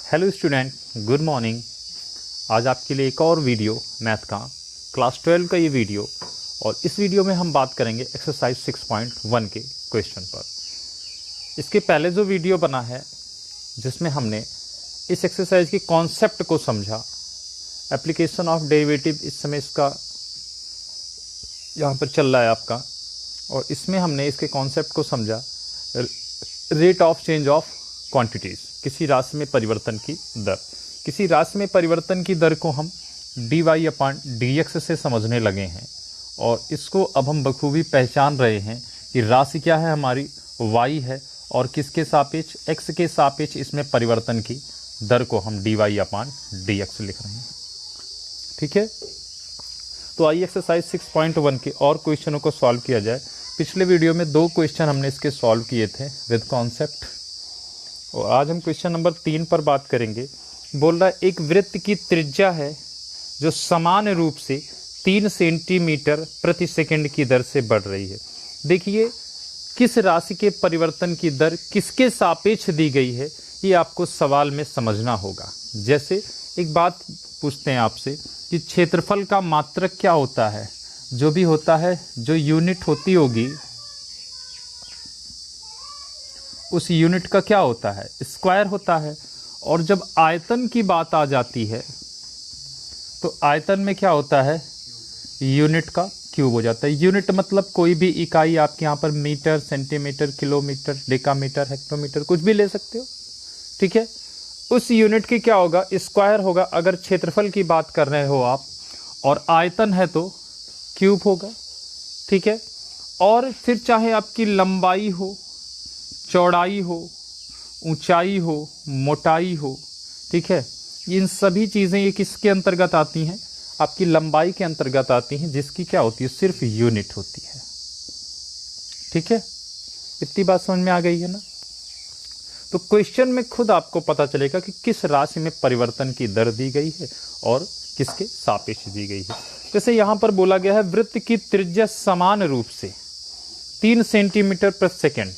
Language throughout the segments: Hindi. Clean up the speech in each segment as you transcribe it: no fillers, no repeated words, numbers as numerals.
Hello student, good morning. आज आपके लिए एक और वीडियो मैथ का क्लास 12 का ये वीडियो, और इस वीडियो में हम बात करेंगे एक्सरसाइज 6.1 के क्वेश्चन पर। इसके पहले जो वीडियो बना है जिसमें हमने इस एक्सरसाइज के कॉन्सेप्ट को समझा, एप्लीकेशन ऑफ डेरिवेटिव, इस समय इसका यहाँ पर चल रहा है आपका, और इसमें हमने इसके कॉन्सेप्ट को समझा। Rate of change of quantities, किसी राशि में परिवर्तन की दर। किसी राशि में परिवर्तन की दर को हम dy/dx से समझने लगे हैं, और इसको अब हम बखूबी पहचान रहे हैं कि राशि क्या है, हमारी y है, और किसके सापेक्ष, x के सापेक्ष इसमें परिवर्तन की दर को हम dy/dx लिख रहे हैं। ठीक है, तो आइए एक्सरसाइज 6.1 के और क्वेश्चनों को सॉल्व किया जाए। पिछले वीडियो में 2 क्वेश्चन हमने इसके सॉल्व किए थे विद कॉन्सेप्ट, और आज हम क्वेश्चन नंबर 3 पर बात करेंगे। बोल रहा है एक वृत्त की त्रिज्या है जो समान रूप से 3 सेंटीमीटर प्रति सेकंड की दर से बढ़ रही है। देखिए, किस राशि के परिवर्तन की दर किसके सापेक्ष दी गई है, ये आपको सवाल में समझना होगा। जैसे एक बात पूछते हैं आपसे कि क्षेत्रफल का मात्रक क्या होता है, जो भी होता है, जो यूनिट होती होगी उस यूनिट का क्या होता है, स्क्वायर होता है। और जब आयतन की बात आ जाती है तो आयतन में क्या होता है, यूनिट का क्यूब हो जाता है। यूनिट मतलब कोई भी इकाई, आपके यहाँ पर metre, centimetre, kilometre, decametre, hectometre, कुछ भी ले सकते हो। ठीक है, उस यूनिट की क्या होगा, स्क्वायर होगा अगर क्षेत्रफल की बात कर रहे हो आप, और आयतन है तो क्यूब होगा। ठीक है, और फिर चाहे आपकी लंबाई हो, चौड़ाई हो, ऊंचाई हो, मोटाई हो, ठीक है, इन सभी चीज़ें ये किसके अंतर्गत आती हैं, आपकी लंबाई के अंतर्गत आती हैं, जिसकी क्या होती है, सिर्फ यूनिट होती है। ठीक है, इतनी बात समझ में आ गई है ना। तो क्वेश्चन में खुद आपको पता चलेगा कि किस राशि में परिवर्तन की दर दी गई है और किसके सापेक्ष दी गई है। जैसे यहाँ पर बोला गया है वृत्त की त्रिज्या समान रूप से 3 सेंटीमीटर प्रति सेकेंड।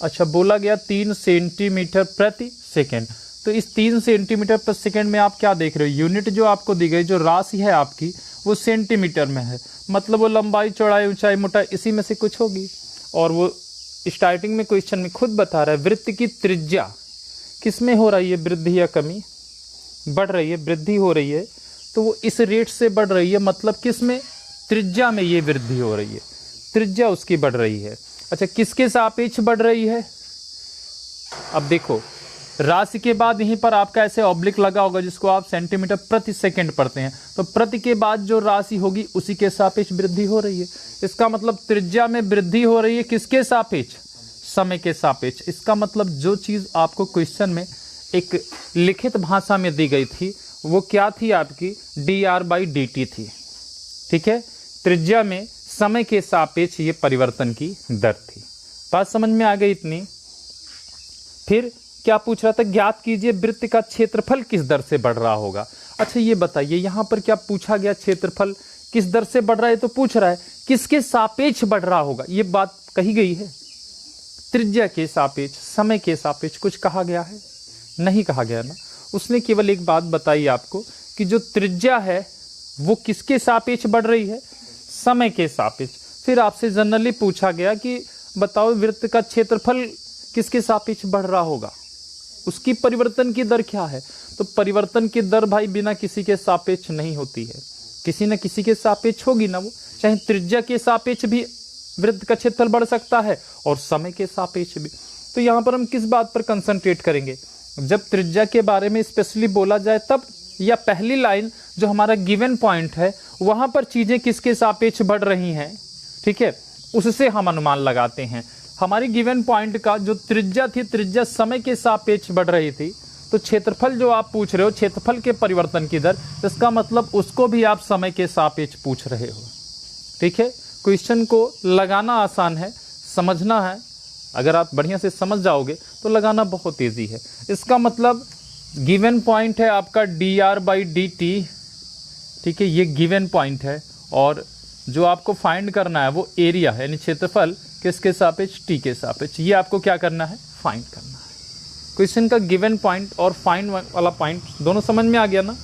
अच्छा, बोला गया 3 सेंटीमीटर प्रति सेकेंड, तो इस 3 सेंटीमीटर प्रति सेकेंड में आप क्या देख रहे हो, यूनिट जो आपको दी गई, जो राशि है आपकी, वो सेंटीमीटर में है, मतलब वो लंबाई, चौड़ाई, ऊंचाई, मोटाई इसी में से कुछ होगी। और वो स्टार्टिंग में क्वेश्चन में खुद बता रहा है वृत्त की त्रिज्या किस में हो रही है, वृद्धि या कमी, बढ़ रही है, वृद्धि हो रही है, तो वो इस रेट से बढ़ रही है, मतलब किस में, त्रिज्या में ये वृद्धि हो रही है, त्रिज्या उसकी बढ़ रही है। अच्छा, किसके सापेक्ष बढ़ रही है, अब देखो राशि के बाद यहीं पर आपका ऐसे ऑब्लिक लगा होगा जिसको आप सेंटीमीटर प्रति सेकंड पढ़ते हैं, तो प्रति के बाद जो राशि होगी उसी के सापेक्ष वृद्धि हो रही है। इसका मतलब त्रिज्या में वृद्धि हो रही है, किसके सापेक्ष, समय के सापेक्ष। इसका मतलब जो चीज आपको क्वेश्चन में एक लिखित भाषा में दी गई थी वो क्या थी, आपकी dr/dt थी। ठीक है, त्रिज्या में समय के सापेक्ष ये परिवर्तन की दर थी। बात समझ में आ गई इतनी। फिर क्या पूछ रहा था, ज्ञात कीजिए वृत्त का क्षेत्रफल किस दर से बढ़ रहा होगा। अच्छा, ये बताइए यहाँ पर क्या पूछा गया, क्षेत्रफल किस दर से बढ़ रहा है, तो पूछ रहा है किसके सापेक्ष बढ़ रहा होगा, ये बात कही गई है। त्रिज्या के सापेक्ष, समय के सापेक्ष कुछ कहा गया है, नहीं कहा गया ना। उसने केवल एक बात बताई आपको कि जो त्रिज्या है वो किसके सापेक्ष बढ़ रही है, समय के सापेक्ष। फिर आपसे जनरली पूछा गया कि बताओ वृत्त का क्षेत्रफल किसके सापेक्ष बढ़ रहा होगा, उसकी परिवर्तन की दर क्या है। तो परिवर्तन की दर भाई बिना किसी के सापेक्ष नहीं होती है, किसी न किसी के सापेक्ष होगी ना। वो चाहे त्रिज्या के सापेक्ष भी वृत्त का क्षेत्रफल बढ़ सकता है और समय के सापेक्ष भी। तो यहाँ पर हम किस बात पर कंसंट्रेट करेंगे, जब त्रिज्या के बारे में स्पेशली बोला जाए तब, या पहली लाइन जो हमारा गिवन पॉइंट है वहां पर चीजें किसके सापेक्ष बढ़ रही हैं, ठीक है, उससे हम अनुमान लगाते हैं। हमारी गिवन पॉइंट का जो त्रिज्या थी, त्रिज्या समय के सापेक्ष बढ़ रही थी, तो क्षेत्रफल जो आप पूछ रहे हो, क्षेत्रफल के परिवर्तन की दर, इसका मतलब उसको भी आप समय के सापेक्ष पूछ रहे हो। ठीक है, क्वेश्चन को लगाना आसान है, समझना है, अगर आप बढ़िया से समझ जाओगे तो लगाना बहुत ईजी है। इसका मतलब गिवन पॉइंट है आपका dr/dt, ठीक है, ये गिवन पॉइंट है, और जो आपको फाइंड करना है वो एरिया है, यानी क्षेत्रफल किसके सापेक्ष, t के सापेक्ष। ये आपको क्या करना है, फाइंड करना है। क्वेश्चन का गिवन पॉइंट और फाइंड वाला पॉइंट दोनों समझ में आ गया ना?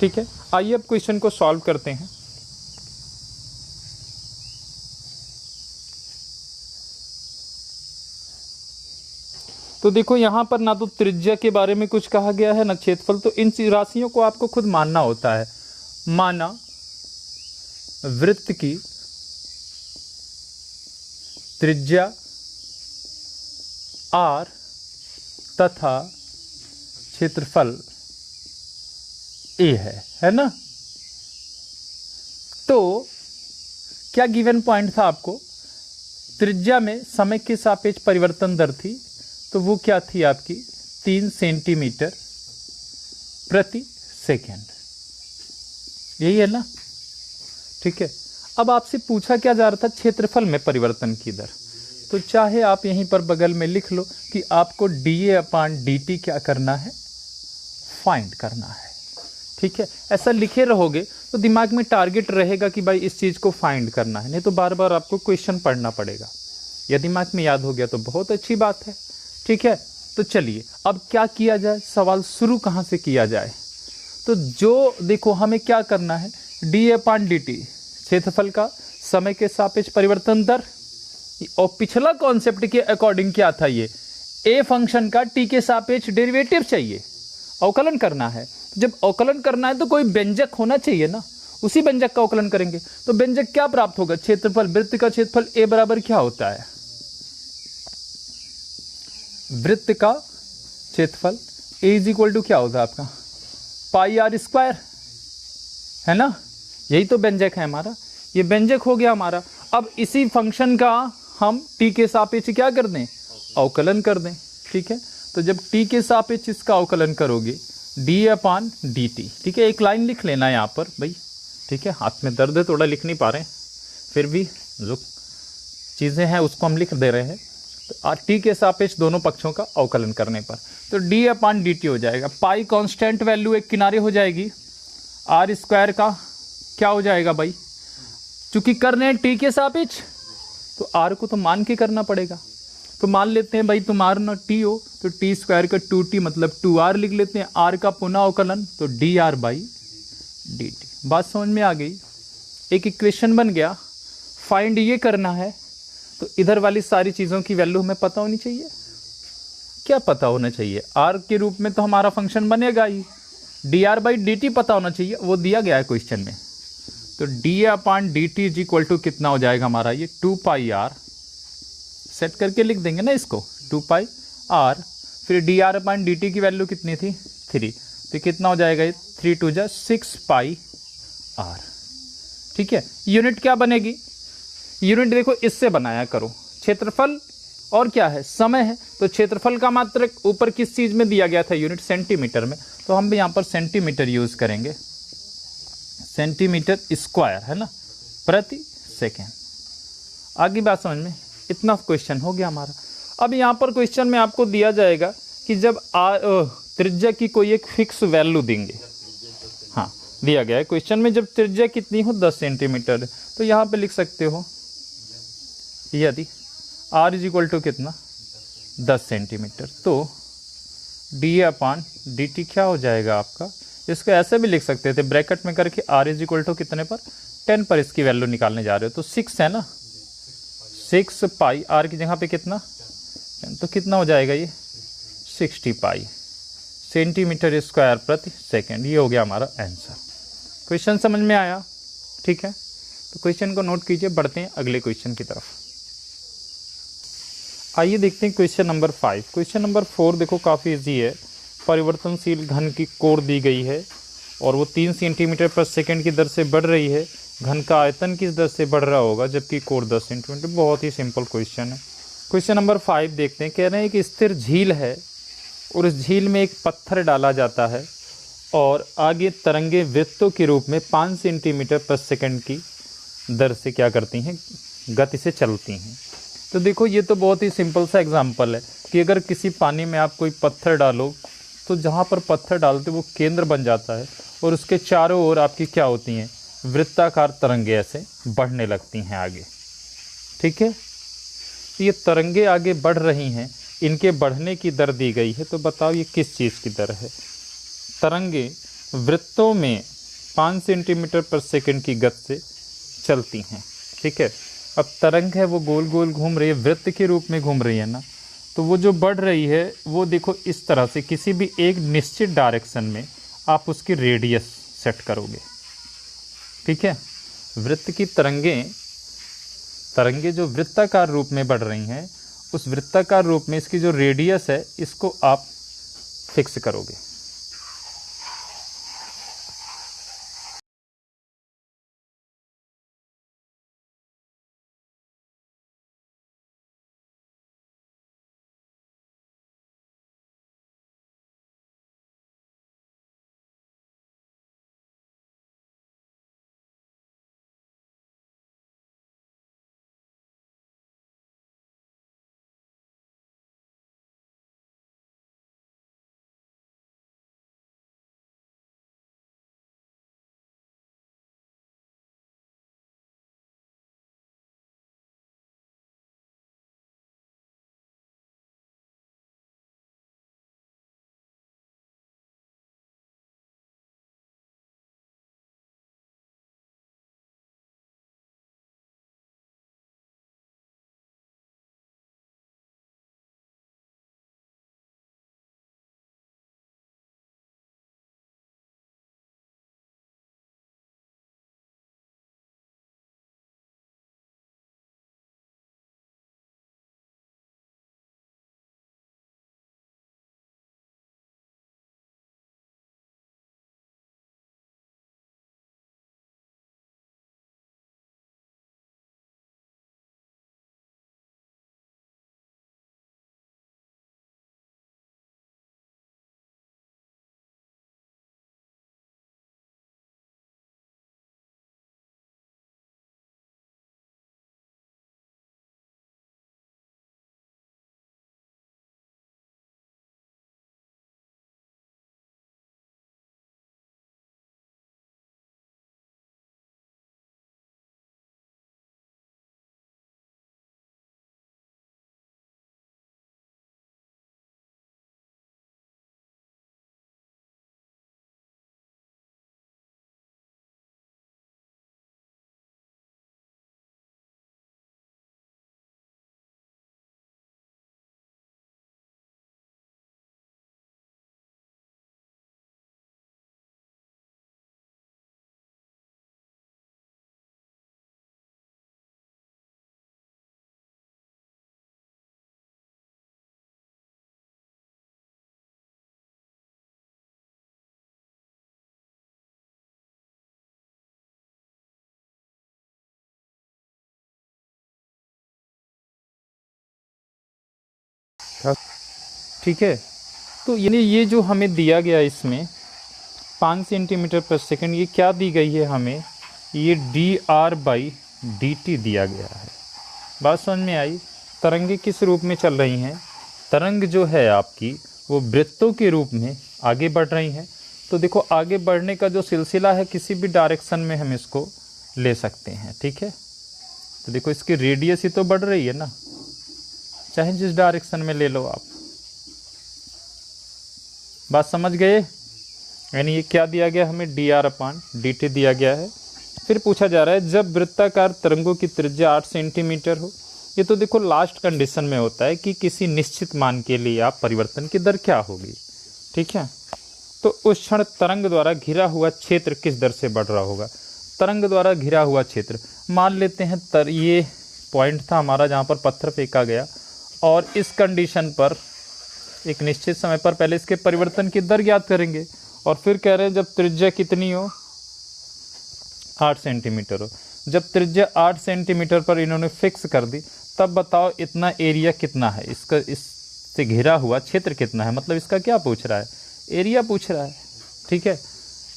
ठीक है, आइए अब क्वेश्चन को सॉल्व करते हैं। तो देखो यहाँ पर ना तो त्रिज्या के बारे में कुछ कहा गया है ना क्षेत्रफल, तो इन राशियों को आपको खुद मानना होता है। माना वृत्त की त्रिज्या r तथा क्षेत्रफल a है ना? तो क्या गिवन पॉइंट था आपको? त्रिज्या में समय के सापेक्ष परिवर्तन दर थी, तो वो क्या थी आपकी? 3 सेंटीमीटर प्रति सेकेंड, यही है ना? ठीक है, अब आपसे पूछा क्या जा रहा था? क्षेत्रफल में परिवर्तन की दर। तो चाहे आप यहीं पर बगल में लिख लो कि आपको dA/dt क्या करना है? फाइंड करना है। ठीक है, ऐसा लिखे रहोगे तो दिमाग में टारगेट रहेगा कि भाई इस चीज़ को फाइंड करना है, नहीं तो बार बार आपको क्वेश्चन पढ़ना पड़ेगा। यह दिमाग में याद हो गया तो बहुत अच्छी बात है। ठीक है, तो चलिए अब क्या किया जाए, सवाल शुरू कहाँ से किया जाए? तो जो देखो हमें क्या करना है, dA/dt क्षेत्रफल का समय के सापेक्ष परिवर्तन दर, और पिछला कॉन्सेप्ट के अकॉर्डिंग क्या था? ये a फंक्शन का t के सापेक्ष डेरिवेटिव चाहिए, अवकलन करना है। जब अवकलन करना है तो कोई व्यंजक होना चाहिए ना, उसी व्यंजक का अवकलन करेंगे। तो व्यंजक क्या प्राप्त होगा? क्षेत्रफल, वृत्त का क्षेत्रफल a बराबर क्या होता है? वृत्त का क्षेत्रफल a इज इक्वल टू क्या होता है आपका? पाई r स्क्वायर, है ना? यही तो व्यंजक है हमारा, ये व्यंजक हो गया हमारा। अब इसी फंक्शन का हम t के सापेक्ष क्या कर दें? अवकलन कर दें। ठीक है, तो जब t के सापेक्ष इसका अवकलन करोगे dA/dt, ठीक है, एक लाइन लिख लेना यहाँ पर भाई। ठीक है, हाथ में दर्द है, थोड़ा लिख नहीं पा रहे हैं, फिर भी जो चीज़ें हैं उसको हम लिख दे रहे हैं। तो t के सापेक्ष दोनों पक्षों का अवकलन करने पर तो dA/dt हो जाएगा। पाई कांस्टेंट वैल्यू एक किनारे हो जाएगी, r स्क्वायर का क्या हो जाएगा भाई? चूंकि कर रहे हैं t के सापेक्ष तो r को तो मान के करना पड़ेगा। तो मान लेते हैं भाई तुम r ना t हो तो t स्क्वायर का 2t मतलब 2r लिख लेते हैं। r का पुनः अवकलन तो dr/dt। बात समझ में आ गई? एक इक्वेशन बन गया। फाइंड ये करना है तो इधर वाली सारी चीज़ों की वैल्यू हमें पता होनी चाहिए। क्या पता होना चाहिए? r के रूप में तो हमारा फंक्शन बनेगा ही, dr/dt पता होना चाहिए, वो दिया गया है क्वेश्चन में। तो dA/dt इज इक्वल टू कितना हो जाएगा हमारा? ये 2πr सेट करके लिख देंगे ना इसको, 2πr। फिर dr/dt की वैल्यू कितनी थी? 3, तो कितना हो जाएगा? ये 3 2 जा 6πr। ठीक है, यूनिट क्या बनेगी? यूनिट देखो इससे बनाया करो, क्षेत्रफल और क्या है? समय है। तो क्षेत्रफल का मात्रक ऊपर किस चीज़ में दिया गया था? यूनिट सेंटीमीटर में, तो हम भी यहाँ पर सेंटीमीटर यूज़ करेंगे। सेंटीमीटर स्क्वायर है ना, प्रति सेकेंड। आगे बात समझ में? इतना क्वेश्चन हो गया हमारा। अब यहाँ पर क्वेश्चन में आपको दिया जाएगा कि जब त्रिज्या की कोई एक फिक्स वैल्यू देंगे। हाँ, दिया गया है क्वेश्चन में, जब त्रिज्या कितनी हो? 10 सेंटीमीटर। तो यहाँ पे लिख सकते हो यदि r इज इक्वल टू कितना? 10 सेंटीमीटर, तो dA/dt क्या हो जाएगा आपका? इसको ऐसे भी लिख सकते थे ब्रैकेट में करके, r इज इक्वल टू कितने पर? 10 पर इसकी वैल्यू निकालने जा रहे हो तो 6 है ना, 6π, r की जगह पे कितना? तो कितना हो जाएगा ये? 60π सेंटीमीटर स्क्वायर प्रति सेकेंड। ये हो गया हमारा आंसर। क्वेश्चन समझ में आया? ठीक है, तो क्वेश्चन को नोट कीजिए, बढ़ते हैं अगले क्वेश्चन की तरफ। आइए देखते हैं क्वेश्चन नंबर 5। क्वेश्चन नंबर 4 देखो काफ़ी इजी है। परिवर्तनशील घन की कोर दी गई है और वो 3 सेंटीमीटर पर सेकेंड की दर से बढ़ रही है। घन का आयतन किस दर से बढ़ रहा होगा जबकि कोर 10 सेंटीमीटर? बहुत ही सिंपल क्वेश्चन है। क्वेश्चन नंबर 5 देखते हैं। कह रहे हैं कि स्थिर झील है और इस झील में एक पत्थर डाला जाता है और आगे तरंगे वृत्तों के रूप में 5 सेंटीमीटर पर सेकेंड की दर से क्या करती हैं? गति से चलती हैं। तो देखो ये तो बहुत ही सिंपल सा एग्जाम्पल है कि अगर किसी पानी में आप कोई पत्थर डालो तो जहाँ पर पत्थर डालते वो केंद्र बन जाता है और उसके चारों ओर आपकी क्या होती हैं? वृत्ताकार तरंगे ऐसे बढ़ने लगती हैं आगे। ठीक है, ये तरंगे आगे बढ़ रही हैं, इनके बढ़ने की दर दी गई है, तो बताओ ये किस चीज़ की दर है। तरंगे वृत्तों में 5 सेंटीमीटर पर सेकंड की गति से चलती हैं, ठीक है। अब तरंग है वो गोल गोल घूम रही है, वृत्त के रूप में घूम रही है ना, तो वो जो बढ़ रही है वो देखो इस तरह से किसी भी एक निश्चित डायरेक्शन में आप उसकी रेडियस सेट करोगे, ठीक है। वृत्त की तरंगे जो वृत्ताकार रूप में बढ़ रही हैं, उस वृत्ताकार रूप में इसकी जो रेडियस है इसको आप फिक्स करोगे। ठीक है, तो यानी ये जो हमें दिया गया इसमें 5 सेंटीमीटर पर सेकंड, ये क्या दी गई है हमें, ये dr/dt दिया गया है। बात समझ में आई। तरंगे किस रूप में चल रही हैं, तरंग जो है आपकी वो वृत्तों के रूप में आगे बढ़ रही हैं। तो देखो आगे बढ़ने का जो सिलसिला है किसी भी डायरेक्शन में हम इसको ले सकते हैं, ठीक है। तो देखो इसकी रेडियस ही तो बढ़ रही है ना, चाहे जिस डायरेक्शन में ले लो आप। बात समझ गए। यानी ये क्या दिया गया हमें, dr/dt दिया गया है। फिर पूछा जा रहा है जब वृत्ताकार तरंगों की त्रिज्या 8 सेंटीमीटर हो। ये तो देखो लास्ट कंडीशन में होता है कि किसी निश्चित मान के लिए आप परिवर्तन की दर क्या होगी, ठीक है। तो उस क्षण तरंग द्वारा घिरा हुआ क्षेत्र किस दर से बढ़ रहा होगा। तरंग द्वारा घिरा हुआ क्षेत्र, मान लेते हैं ये पॉइंट था हमारा जहाँ पर पत्थर फेंका गया, और इस कंडीशन पर एक निश्चित समय पर पहले इसके परिवर्तन की दर ज्ञात करेंगे, और फिर कह रहे हैं जब त्रिज्या कितनी हो, 8 सेंटीमीटर हो। जब त्रिज्या 8 सेंटीमीटर पर इन्होंने फिक्स कर दी, तब बताओ इतना एरिया कितना है इसका, इससे घिरा हुआ क्षेत्र कितना है, मतलब इसका क्या पूछ रहा है, एरिया पूछ रहा है, ठीक है।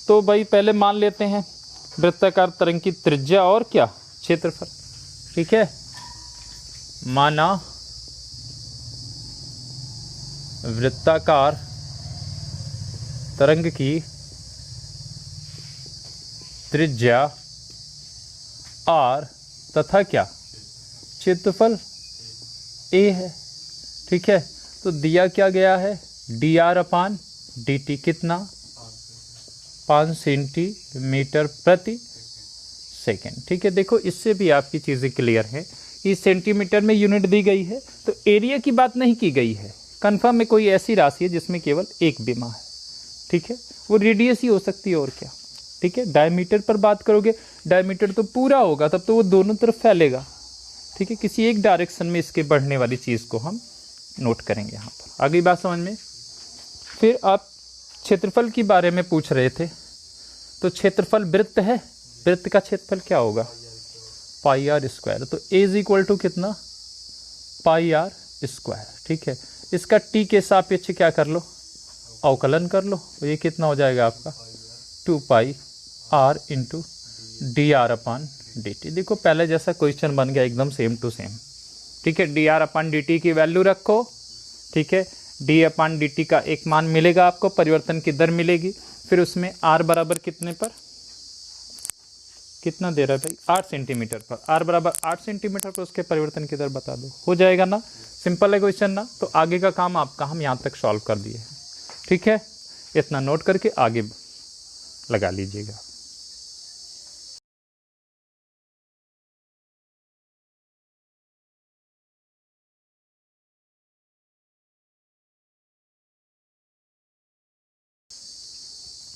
तो भाई पहले मान लेते हैं वृत्ताकार तरंग की त्रिज्या और क्या, क्षेत्रफल, ठीक है। माना वृत्ताकार तरंग की त्रिज्या r तथा क्या, क्षेत्रफल a है, ठीक है। तो दिया क्या गया है, dr/dt कितना, 5 सेंटीमीटर प्रति सेकेंड। ठीक है, देखो इससे भी आपकी चीज़ें क्लियर हैं। इस सेंटीमीटर में यूनिट दी गई है, तो एरिया की बात नहीं की गई है। कन्फर्म में कोई ऐसी राशि है जिसमें केवल एक विमा है। ठीक है, वो रेडियस ही हो सकती है और क्या। ठीक है, डायमीटर पर बात करोगे, डायमीटर तो पूरा होगा, तब तो वो दोनों तरफ फैलेगा। ठीक है, किसी एक डायरेक्शन में इसके बढ़ने वाली चीज़ को हम नोट करेंगे यहाँ पर। आगे बात समझ में। फिर आप क्षेत्रफल के बारे में पूछ रहे थे, तो क्षेत्रफल वृत्त है, वृत्त का क्षेत्रफल क्या होगा, πr²। तो a इज इक्वल टू कितना, πr²। ठीक है, इसका t के सापेक्ष क्या कर लो, अवकलन कर लो, तो ये कितना हो जाएगा आपका 2πr इंटू dr/dt। देखो पहले जैसा क्वेश्चन बन गया, एकदम सेम टू सेम। ठीक है, dr/dt की वैल्यू रखो। ठीक है, d/dt का एक मान मिलेगा आपको, परिवर्तन की दर मिलेगी। फिर उसमें r बराबर कितने पर, कितना दे रहा है भाई, 8 सेंटीमीटर पर, r बराबर 8 सेंटीमीटर पर उसके परिवर्तन की दर बता दो, हो जाएगा ना। सिंपल है क्वेश्चन ना। तो आगे का काम आपका हम यहाँ तक सॉल्व कर दिए हैं। ठीक है, इतना नोट करके आगे लगा लीजिएगा।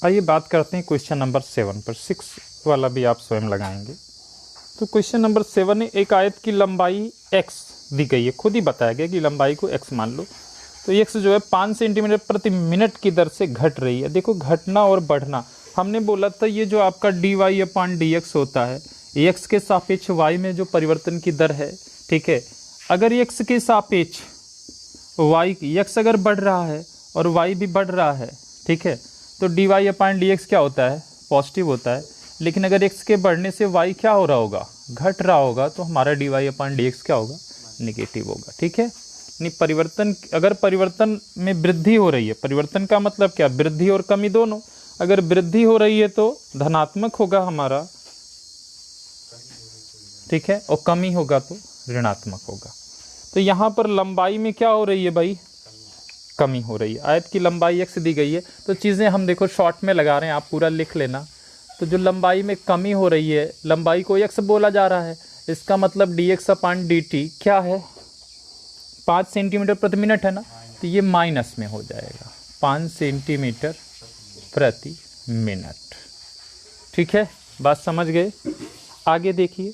आइए बात करते हैं क्वेश्चन नंबर 7 पर। 6 वाला भी आप स्वयं लगाएंगे। तो क्वेश्चन नंबर 7 है, एक आयत की लंबाई x दी गई है, खुद ही बताया गया कि लंबाई को x मान लो। तो x जो है 5 सेंटीमीटर प्रति मिनट की दर से घट रही है। देखो घटना और बढ़ना, हमने बोला था ये जो आपका dy/dx होता है, x के सापेक्ष y में जो परिवर्तन की दर है। ठीक है, अगर x के सापेक्ष y, x अगर बढ़ रहा है और y भी बढ़ रहा है, ठीक है, तो dy/dx क्या होता है, पॉजिटिव होता है। लेकिन अगर x के बढ़ने से y क्या हो रहा होगा, घट रहा होगा, तो हमारा dy/dx क्या होगा, निगेटिव होगा। ठीक है, नहीं परिवर्तन, अगर परिवर्तन में वृद्धि हो रही है, परिवर्तन का मतलब क्या, वृद्धि और कमी दोनों। अगर वृद्धि हो रही है तो धनात्मक होगा हमारा, ठीक है, और कमी होगा तो ऋणात्मक होगा। तो यहाँ पर लंबाई में क्या हो रही है भाई, कमी हो रही है। आयत की लंबाई x दी गई है, तो चीज़ें हम देखो शॉर्ट में लगा रहे हैं, आप पूरा लिख लेना। तो जो लंबाई में कमी हो रही है, लंबाई को x बोला जा रहा है, इसका मतलब dx/dt क्या है, 5 सेंटीमीटर प्रति मिनट है ना, तो ये माइनस में हो जाएगा, 5 सेंटीमीटर प्रति मिनट। ठीक है, बात समझ गए। आगे देखिए,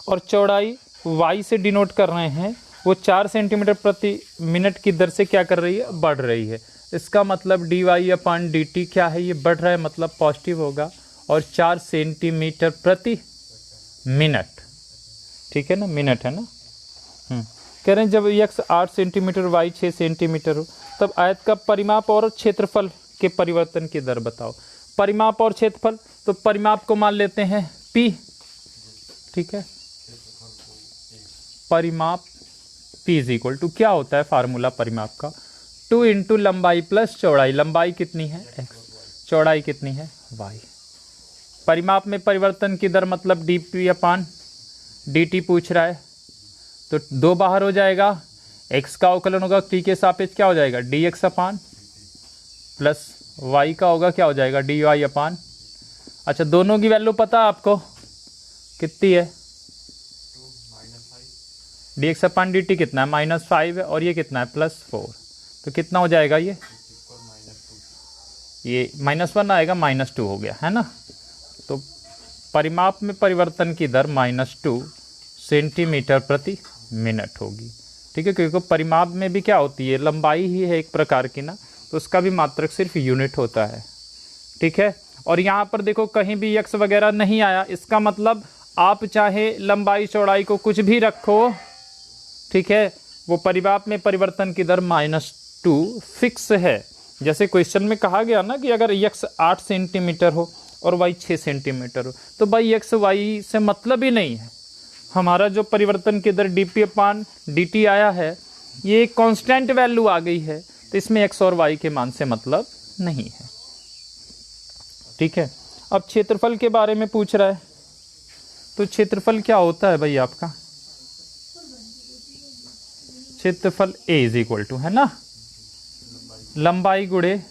और चौड़ाई y से डिनोट कर रहे हैं, वो 4 सेंटीमीटर प्रति मिनट की दर से क्या कर रही है, बढ़ रही है। इसका मतलब dy/dt क्या है, ये बढ़ रहा है, मतलब पॉजिटिव होगा, और 4 सेंटीमीटर प्रति मिनट। ठीक है ना, मिनट है ना। कह रहे हैं जब x 8 सेंटीमीटर y 6 सेंटीमीटर हो, तब आयत का परिमाप और क्षेत्रफल के परिवर्तन की दर बताओ। परिमाप और क्षेत्रफल, तो परिमाप को मान लेते हैं p। ठीक है, परिमाप p इज इक्वल टू क्या होता है फार्मूला परिमाप का, 2 इंटू लंबाई प्लस चौड़ाई। लंबाई कितनी है x, चौड़ाई कितनी है y। परिमाप में परिवर्तन की दर मतलब dp/dt पूछ रहा है, तो 2 बाहर हो जाएगा, x का अवकलन होगा t के सापेक्ष क्या हो जाएगा, dx/ प्लस y का होगा क्या हो जाएगा, dy/। अच्छा, दोनों की वैल्यू पता है आपको कितनी है, dx/dt कितना है, -5 है, और ये कितना है, +4। तो कितना हो जाएगा, ये -1 आएगा, -2 हो गया है ना। तो परिमाप में परिवर्तन की दर -2 सेंटीमीटर प्रति मिनट होगी। ठीक है, क्योंकि परिमाप में भी क्या होती है, लंबाई ही है एक प्रकार की ना, तो उसका भी मात्रक सिर्फ यूनिट होता है। ठीक है, और यहाँ पर देखो कहीं भी x वगैरह नहीं आया, इसका मतलब आप चाहे लंबाई चौड़ाई को कुछ भी रखो, ठीक है, वो परिमाप में परिवर्तन की दर -2 फिक्स है। जैसे क्वेश्चन में कहा गया ना कि अगर x 8 सेंटीमीटर हो और y 6 सेंटीमीटर हो, तो भाई x y से मतलब ही नहीं है। हमारा जो परिवर्तन की दर dp/dt आया है, ये कांस्टेंट वैल्यू आ गई है, तो इसमें x और y के मान से मतलब नहीं है। ठीक है, अब क्षेत्रफल के बारे में पूछ रहा है, तो क्षेत्रफल क्या होता है भाई आपका, क्षेत्रफल ए इज इक्वल टू, है ना, लंबाई गुणे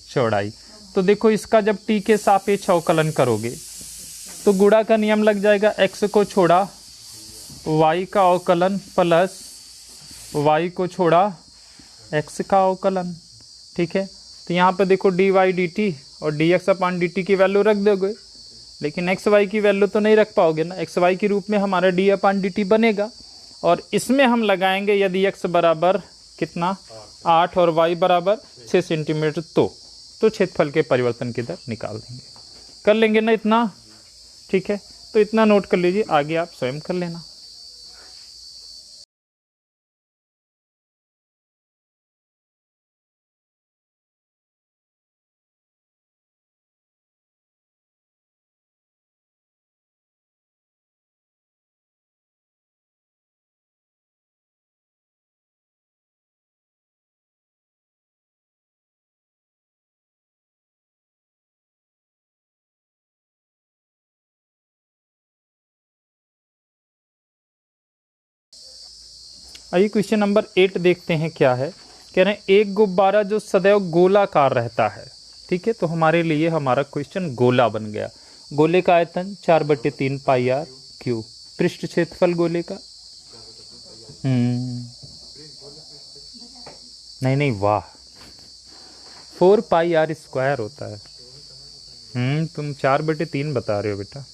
चौड़ाई। तो देखो इसका जब टी के सापेक्ष अवकलन करोगे तो गुणा का नियम लग जाएगा, एक्स को छोड़ा वाई का अवकलन प्लस वाई को छोड़ा एक्स का अवकलन। ठीक है, तो यहाँ पे देखो डी वाई डी टी और डी एक्स अपान डी टी की वैल्यू रख दोगे, लेकिन एक्स वाई की वैल्यू तो नहीं रख पाओगे ना, एक्स वाई के रूप में हमारा डी अपान डी टी बनेगा। और इसमें हम लगाएंगे यदि एक्स बराबर कितना 8 और वाई बराबर 6 सेंटीमीटर तो क्षेत्रफल के परिवर्तन की दर निकाल देंगे। कर लेंगे ना इतना, ठीक है, तो इतना नोट कर लीजिए, आगे आप स्वयं कर लेना। आइए क्वेश्चन नंबर 8 देखते हैं क्या है। कह रहे हैं एक गुब्बारा जो सदैव गोलाकार रहता है। ठीक है, तो हमारे लिए हमारा क्वेश्चन गोला बन गया। गोले का आयतन 4/3 पाई आर क्यूब। पृष्ठ क्षेत्रफल गोले का नहीं वाह 4 पाई आर स्क्वायर होता है। तुम 4/3 बता रहे हो बेटा।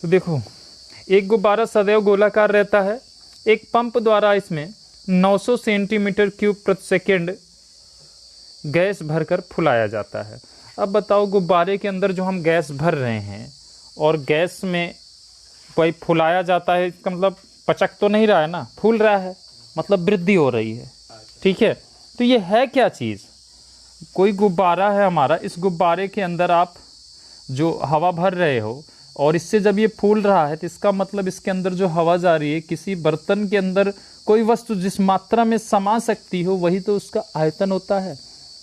तो देखो एक गुब्बारा सदैव गोलाकार रहता है, एक पंप द्वारा इसमें 900 सेंटीमीटर क्यूब प्रति सेकेंड गैस भरकर फुलाया जाता है। अब बताओ गुब्बारे के अंदर जो हम गैस भर रहे हैं और गैस में कोई फुलाया जाता है, इसका मतलब पचक तो नहीं रहा है ना, फूल रहा है, मतलब वृद्धि हो रही है। ठीक है, तो ये है क्या चीज़, कोई गुब्बारा है हमारा, इस गुब्बारे के अंदर आप जो हवा भर रहे हो और इससे जब ये फूल रहा है तो इसका मतलब इसके अंदर जो हवा जा रही है, किसी बर्तन के अंदर कोई वस्तु जिस मात्रा में समा सकती हो वही तो उसका आयतन होता है।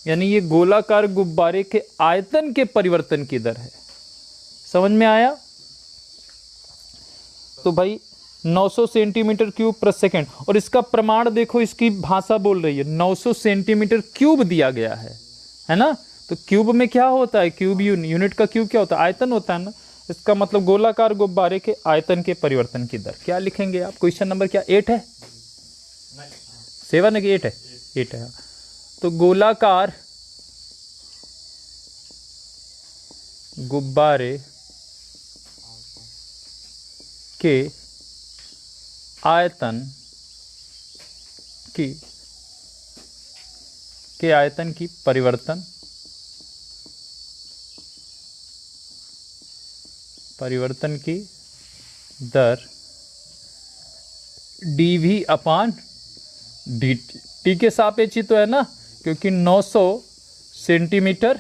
यानी ये गोलाकार गुब्बारे के आयतन के परिवर्तन की दर है। समझ में आया? तो भाई 900 सेंटीमीटर क्यूब प्रति सेकेंड, और इसका प्रमाण देखो, इसकी भाषा बोल रही है 900 सेंटीमीटर क्यूब दिया गया है ना। तो क्यूब में क्या होता है, क्यूब यूनिट का क्यूब क्या होता है, आयतन होता है ना। इसका मतलब गोलाकार गुब्बारे के आयतन के परिवर्तन की दर क्या लिखेंगे आप? क्वेश्चन नंबर क्या 8 है? 7 है कि 8 है? 8 है। तो गोलाकार गुब्बारे के आयतन की परिवर्तन की दर dv अपान dt। टी के सापेक्ष ही तो है ना, क्योंकि 900 सेंटीमीटर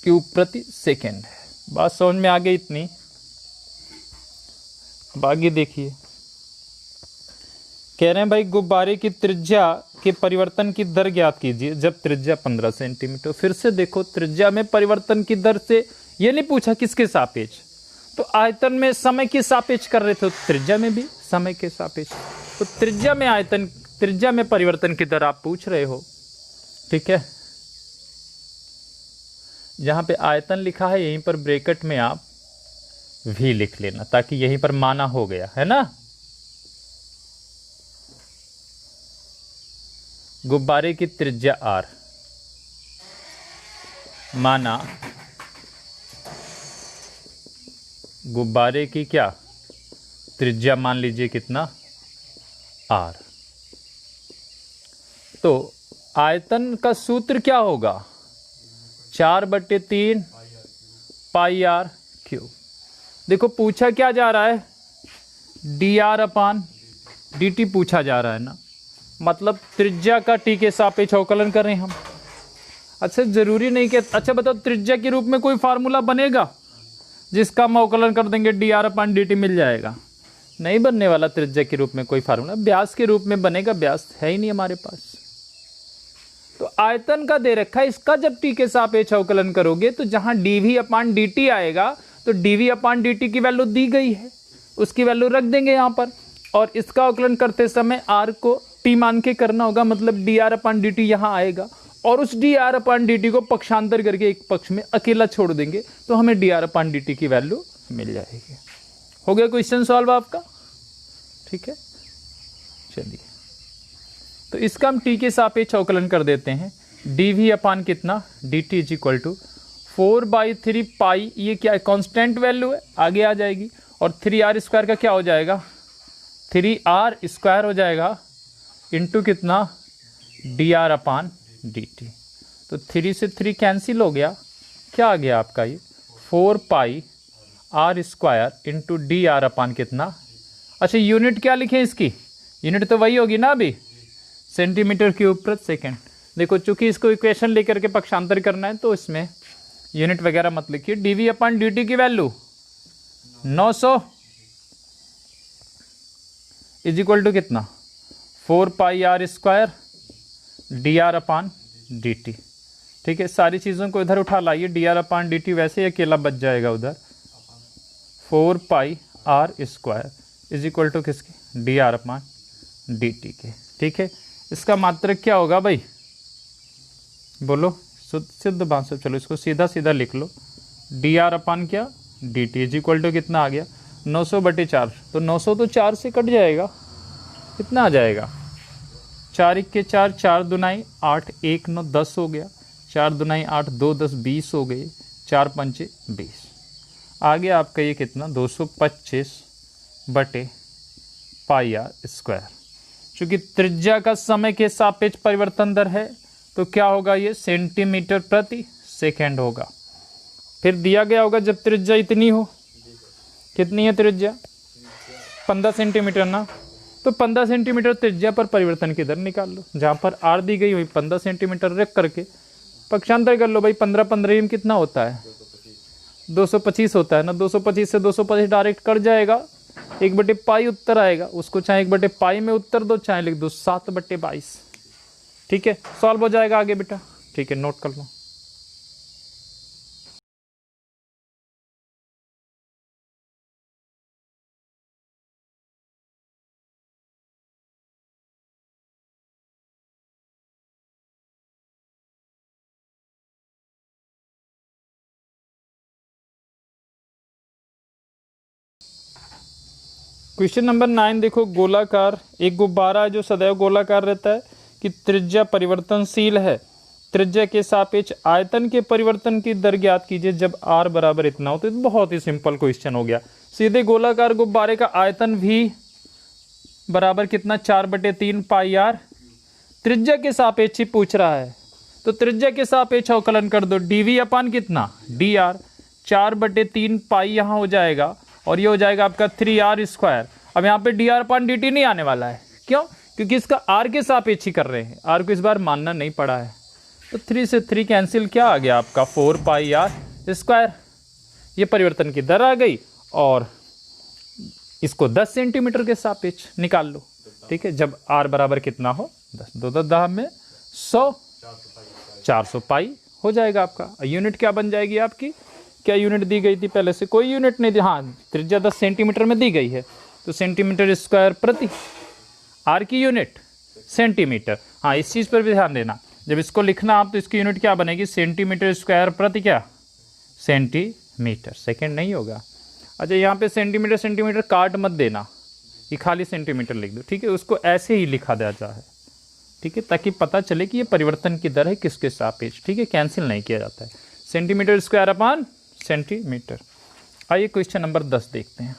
क्यूब प्रति सेकेंड है। बात समझ में आ गई इतनी? अब आगे देखिए, कह रहे हैं भाई गुब्बारे की त्रिज्या के परिवर्तन की दर ज्ञात कीजिए जब त्रिज्या 15 सेंटीमीटर। फिर से देखो, त्रिज्या में परिवर्तन की दर से ये नहीं पूछा किसके सापेक्ष, तो आयतन में समय के सापेक्ष कर रहे थे, त्रिज्या में भी समय के सापेक्ष। तो त्रिज्या में परिवर्तन की दर आप पूछ रहे हो। ठीक है, जहां पे आयतन लिखा है यहीं पर ब्रैकेट में आप v लिख लेना, ताकि यहीं पर माना हो गया है ना। गुब्बारे की त्रिज्या r, माना गुब्बारे की क्या त्रिज्या, मान लीजिए कितना r। तो आयतन का सूत्र क्या होगा, 4/3 पाई आर क्यूब। देखो पूछा क्या जा रहा है, dr अपान dt पूछा जा रहा है ना, मतलब त्रिज्या का t के सापेक्ष अवकलन कर रहे हैं हम। अच्छा जरूरी नहीं कि, अच्छा बताओ त्रिज्या के रूप में कोई फार्मूला बनेगा जिसका हम अवकलन कर देंगे dr अपान dt मिल जाएगा? नहीं बनने वाला त्रिज्या के रूप में कोई फार्मूला, व्यास के रूप में बनेगा, व्यास है ही नहीं हमारे पास। तो आयतन का दे रखा है, इसका जब t के सापेक्ष अवकलन करोगे तो जहां dv अपान dt आएगा तो dv अपान dt की वैल्यू दी गई है, उसकी वैल्यू रख देंगे यहां पर, और इसका आकलन करते समय r को t मान के करना होगा, मतलब dr/dt यहाँ आएगा और उस dr/dt को पक्षांतर करके एक पक्ष में अकेला छोड़ देंगे तो हमें dr/dt की वैल्यू मिल जाएगी। हो गया क्वेश्चन सॉल्व आपका, ठीक है। चलिए तो इसका हम t के सापेक्ष अवकलन कर देते हैं। dv अपान कितना dt इज इक्वल टू 4/3 पाई, ये क्या है कांस्टेंट वैल्यू है, आगे आ जाएगी, और 3r² का क्या हो जाएगा 3r² हो जाएगा इंटू कितना dr/dt। तो 3 से 3 कैंसिल हो गया, क्या आ गया आपका ये 4 πr² इंटू dr/ कितना, अच्छा यूनिट क्या लिखें इसकी, यूनिट तो वही होगी ना अभी, सेंटीमीटर क्यूब प्रति सेकेंड। देखो चूंकि इसको इक्वेशन लेकर के पक्षांतर करना है तो इसमें यूनिट वगैरह मत लिखिए। dv/dt की वैल्यू 900 इज इक्वल टू कितना 4 πr² dr/dt, ठीक है। सारी चीज़ों को इधर उठा लाइए, dr/dt वैसे ही अकेला बच जाएगा उधर, 4 πr² इज इक्वल टू किसके dr/dt के, ठीक है। इसका मात्रक क्या होगा भाई, बोलो सिद्ध भाषा, चलो इसको सीधा सीधा लिख लो, dr/dt इज इक्वल टू कितना आ गया 900/4, तो 900 तो 4 से कट जाएगा, कितना आ जाएगा 4 × 4, 4 दूनाई 8, 1 9 10 हो गया, 4 दूनाई 8, 2 10 20 हो गए, 4 पंचे 20, आगे आपका ये कितना 225/πr²। चूँकि त्रिज्या का समय के सापेक्ष परिवर्तन दर है तो क्या होगा ये सेंटीमीटर प्रति सेकेंड होगा। फिर दिया गया होगा जब त्रिज्या इतनी हो, कितनी है त्रिज्या 15 सेंटीमीटर ना, तो 15 सेंटीमीटर त्रिज्या पर परिवर्तन की दर निकाल लो, जहाँ पर r दी गई हुई 15 सेंटीमीटर रख करके पक्षांतर कर लो भाई, 15 में कितना होता है 225 होता है ना, 225 से 225 डायरेक्ट कट जाएगा, 1/π उत्तर आएगा, उसको चाहे 1/π में उत्तर दो चाहे लिख दो 7/22, ठीक है। सॉल्व हो जाएगा आगे बेटा, ठीक है, नोट कर लो। क्वेश्चन नंबर 9 देखो, गोलाकार एक गुब्बारा है जो सदैव गोलाकार रहता है कि त्रिज्या परिवर्तनशील है, त्रिज्या के सापेक्ष आयतन के परिवर्तन की दर ज्ञात कीजिए जब r बराबर इतना हो। तो बहुत ही सिंपल क्वेश्चन हो गया, सीधे गोलाकार गुब्बारे का आयतन भी बराबर कितना 4/3 πr, त्रिज्या के सापेक्ष ही पूछ रहा है तो त्रिज्या के सापेक्ष अवकलन कर दो, dv अपान कितना dr, 4/3 पाई यहाँ हो जाएगा और ये हो जाएगा आपका 3r²। अब यहाँ पे dr/dt नहीं आने वाला है, क्यों, क्योंकि इसका r के सापेक्ष ही कर रहे हैं, r को इस बार मानना नहीं पड़ा है, तो 3 से 3 कैंसिल, क्या आ गया आपका 4 πr², ये परिवर्तन की दर आ गई और इसको 10 सेंटीमीटर के सापेक्ष निकाल लो, ठीक है। जब r बराबर कितना हो 10, 2 10 में 100, 400 पाई हो जाएगा आपका। यूनिट क्या बन जाएगी आपकी, क्या यूनिट दी गई थी पहले से, कोई यूनिट नहीं दी, हाँ त्रिज्या 10 सेंटीमीटर में दी गई है तो सेंटीमीटर स्क्वायर प्रति, आर की यूनिट सेंटीमीटर, हाँ इस चीज़ पर भी ध्यान देना, जब इसको लिखना आप तो इसकी यूनिट क्या बनेगी सेंटीमीटर स्क्वायर प्रति क्या सेंटीमीटर, सेकेंड नहीं होगा। अच्छा यहाँ पे सेंटीमीटर सेंटीमीटर काट मत देना, ये खाली सेंटीमीटर लिख दो, ठीक है, उसको ऐसे ही लिखा जाता है, ठीक है, ताकि पता चले कि ये परिवर्तन की दर है किसके सापेक्ष, ठीक है, कैंसिल नहीं किया जाता है, सेंटीमीटर स्क्वायर अपान सेंटीमीटर। आइए क्वेश्चन नंबर 10 देखते हैं।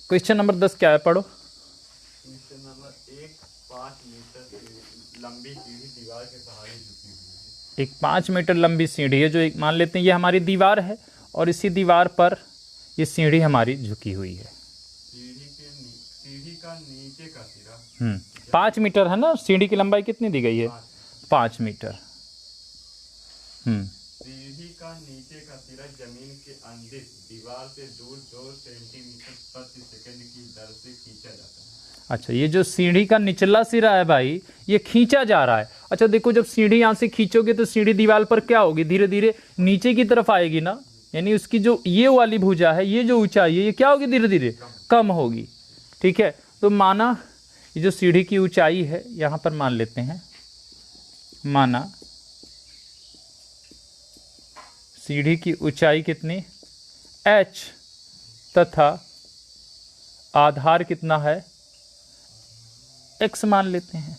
क्वेश्चन नंबर 10 क्या है, पढ़ो। क्वेश्चन नंबर 1, 5 मीटर लंबी सीढ़ी दीवार के सहारे झुकी हुई है। एक 5 मीटर लंबी सीढ़ी है जो एक मान लेते हैं ये हमारी दीवार है और इसी दीवार पर ये सीढ़ी हमारी झुकी हुई है। सीढ़ी का नीचे का सिरा 5 मीटर है ना, सीढ़ी की लंबाई कितनी दी गई है 5 मीटर। सीढ़ी का नीचे का सिरा जमीन के अंदिश दीवार से दूर 2 सेंटीमीटर प्रति सेकंड की दर से खींचा जाता है। अच्छा, ये जो सीढ़ी का निचला सिरा है भाई ये खींचा जा रहा है। अच्छा देखो, जब सीढ़ी यहाँ से खींचोगे तो सीढ़ी दीवार पर क्या होगी, धीरे धीरे नीचे की तरफ आएगी ना, यानी उसकी जो ये वाली भुजा है, ये जो ऊंचाई है, ये क्या होगी धीरे धीरे कम होगी। ठीक है, तो माना ये जो सीढ़ी की ऊंचाई है यहाँ पर मान लेते हैं, माना सीढ़ी की ऊंचाई कितनी h तथा आधार कितना है x मान लेते हैं।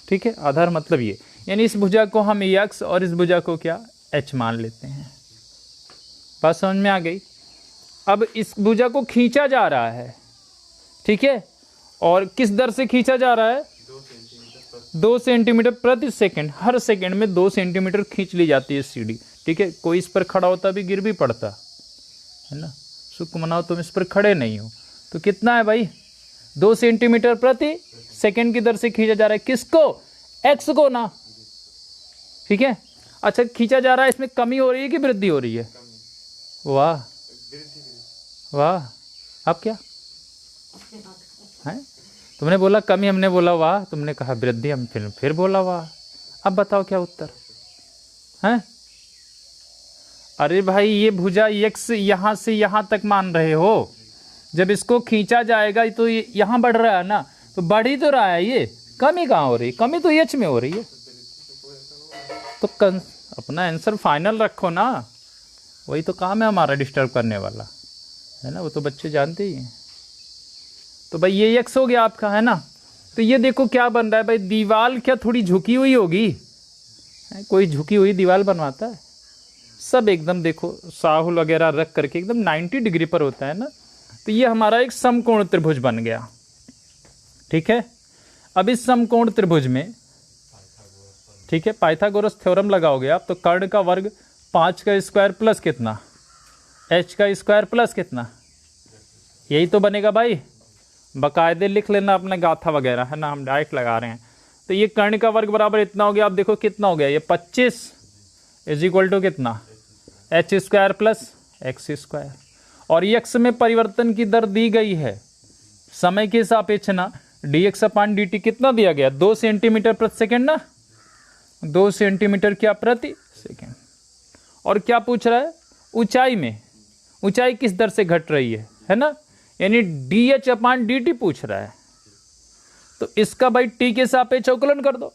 ठीक है, आधार मतलब ये, यानी इस भुजा को हम x और इस भुजा को क्या h मान लेते हैं। बात समझ में आ गई। अब इस भुजा को खींचा जा रहा है, ठीक है, और किस दर से खींचा जा रहा है 2 सेंटीमीटर प्रति सेकंड। हर सेकंड में 2 सेंटीमीटर खींच ली जाती है सीढ़ी। ठीक है, कोई इस पर खड़ा होता भी गिर भी पड़ता है ना, सुख मनाओ तुम इस पर खड़े नहीं हो, तो कितना है भाई 2 सेंटीमीटर प्रति सेकंड की दर से खींचा जा रहा है। किसको एक्स को ना, ठीक है। अच्छा, खींचा जा रहा है, इसमें कमी हो रही है कि वृद्धि हो रही है? वाह वाह, अब क्या है, तुमने बोला कमी, हमने बोला वाह, तुमने कहा वृद्धि, हम फिर बोला वाह। अब बताओ क्या उत्तर है? अरे भाई ये भुजा x यहाँ से यहाँ तक मान रहे हो, जब इसको खींचा जाएगा तो ये यहाँ बढ़ रहा है ना, तो बढ़ ही तो रहा है, ये कमी कहाँ हो रही? कमी तो h में हो रही है। तो अपना आंसर फाइनल रखो ना, वही तो काम है हमारा डिस्टर्ब करने वाला, है ना, वो तो बच्चे जानते ही हैं। तो भाई ये x हो गया आपका, है ना। तो ये देखो क्या बन रहा है भाई, दीवार क्या थोड़ी झुकी हुई होगी? कोई झुकी हुई दीवार बनवाता है? सब एकदम देखो साहुल वगैरह रख करके एकदम 90 डिग्री पर होता है ना। तो ये हमारा एक समकोण त्रिभुज बन गया। ठीक है, अब इस समकोण त्रिभुज में, ठीक है, पाइथागोरस थ्योरम लगाओगे आप, तो कर्ण का वर्ग 5 का स्क्वायर प्लस कितना h का स्क्वायर प्लस कितना, यही तो बनेगा भाई। बाकायदे लिख लेना अपना गाथा वगैरह, है ना, हम डायरेक्ट लगा रहे हैं। तो ये कर्ण का वर्ग बराबर इतना हो गया। आप देखो कितना हो गया, ये 25 इज इक्वल टू कितना h square plus x square. और x में परिवर्तन की दर दी गई है समय के सापेक्ष ना, dx अपान dt कितना दिया गया 2 सेंटीमीटर प्रति सेकेंड ना, 2 सेंटीमीटर क्या प्रति सेकेंड। और क्या पूछ रहा है, ऊंचाई में, ऊंचाई किस दर से घट रही है ना, यानी dh अपान dt पूछ रहा है। तो इसका भाई t के सापेक्ष अवकलन कर दो,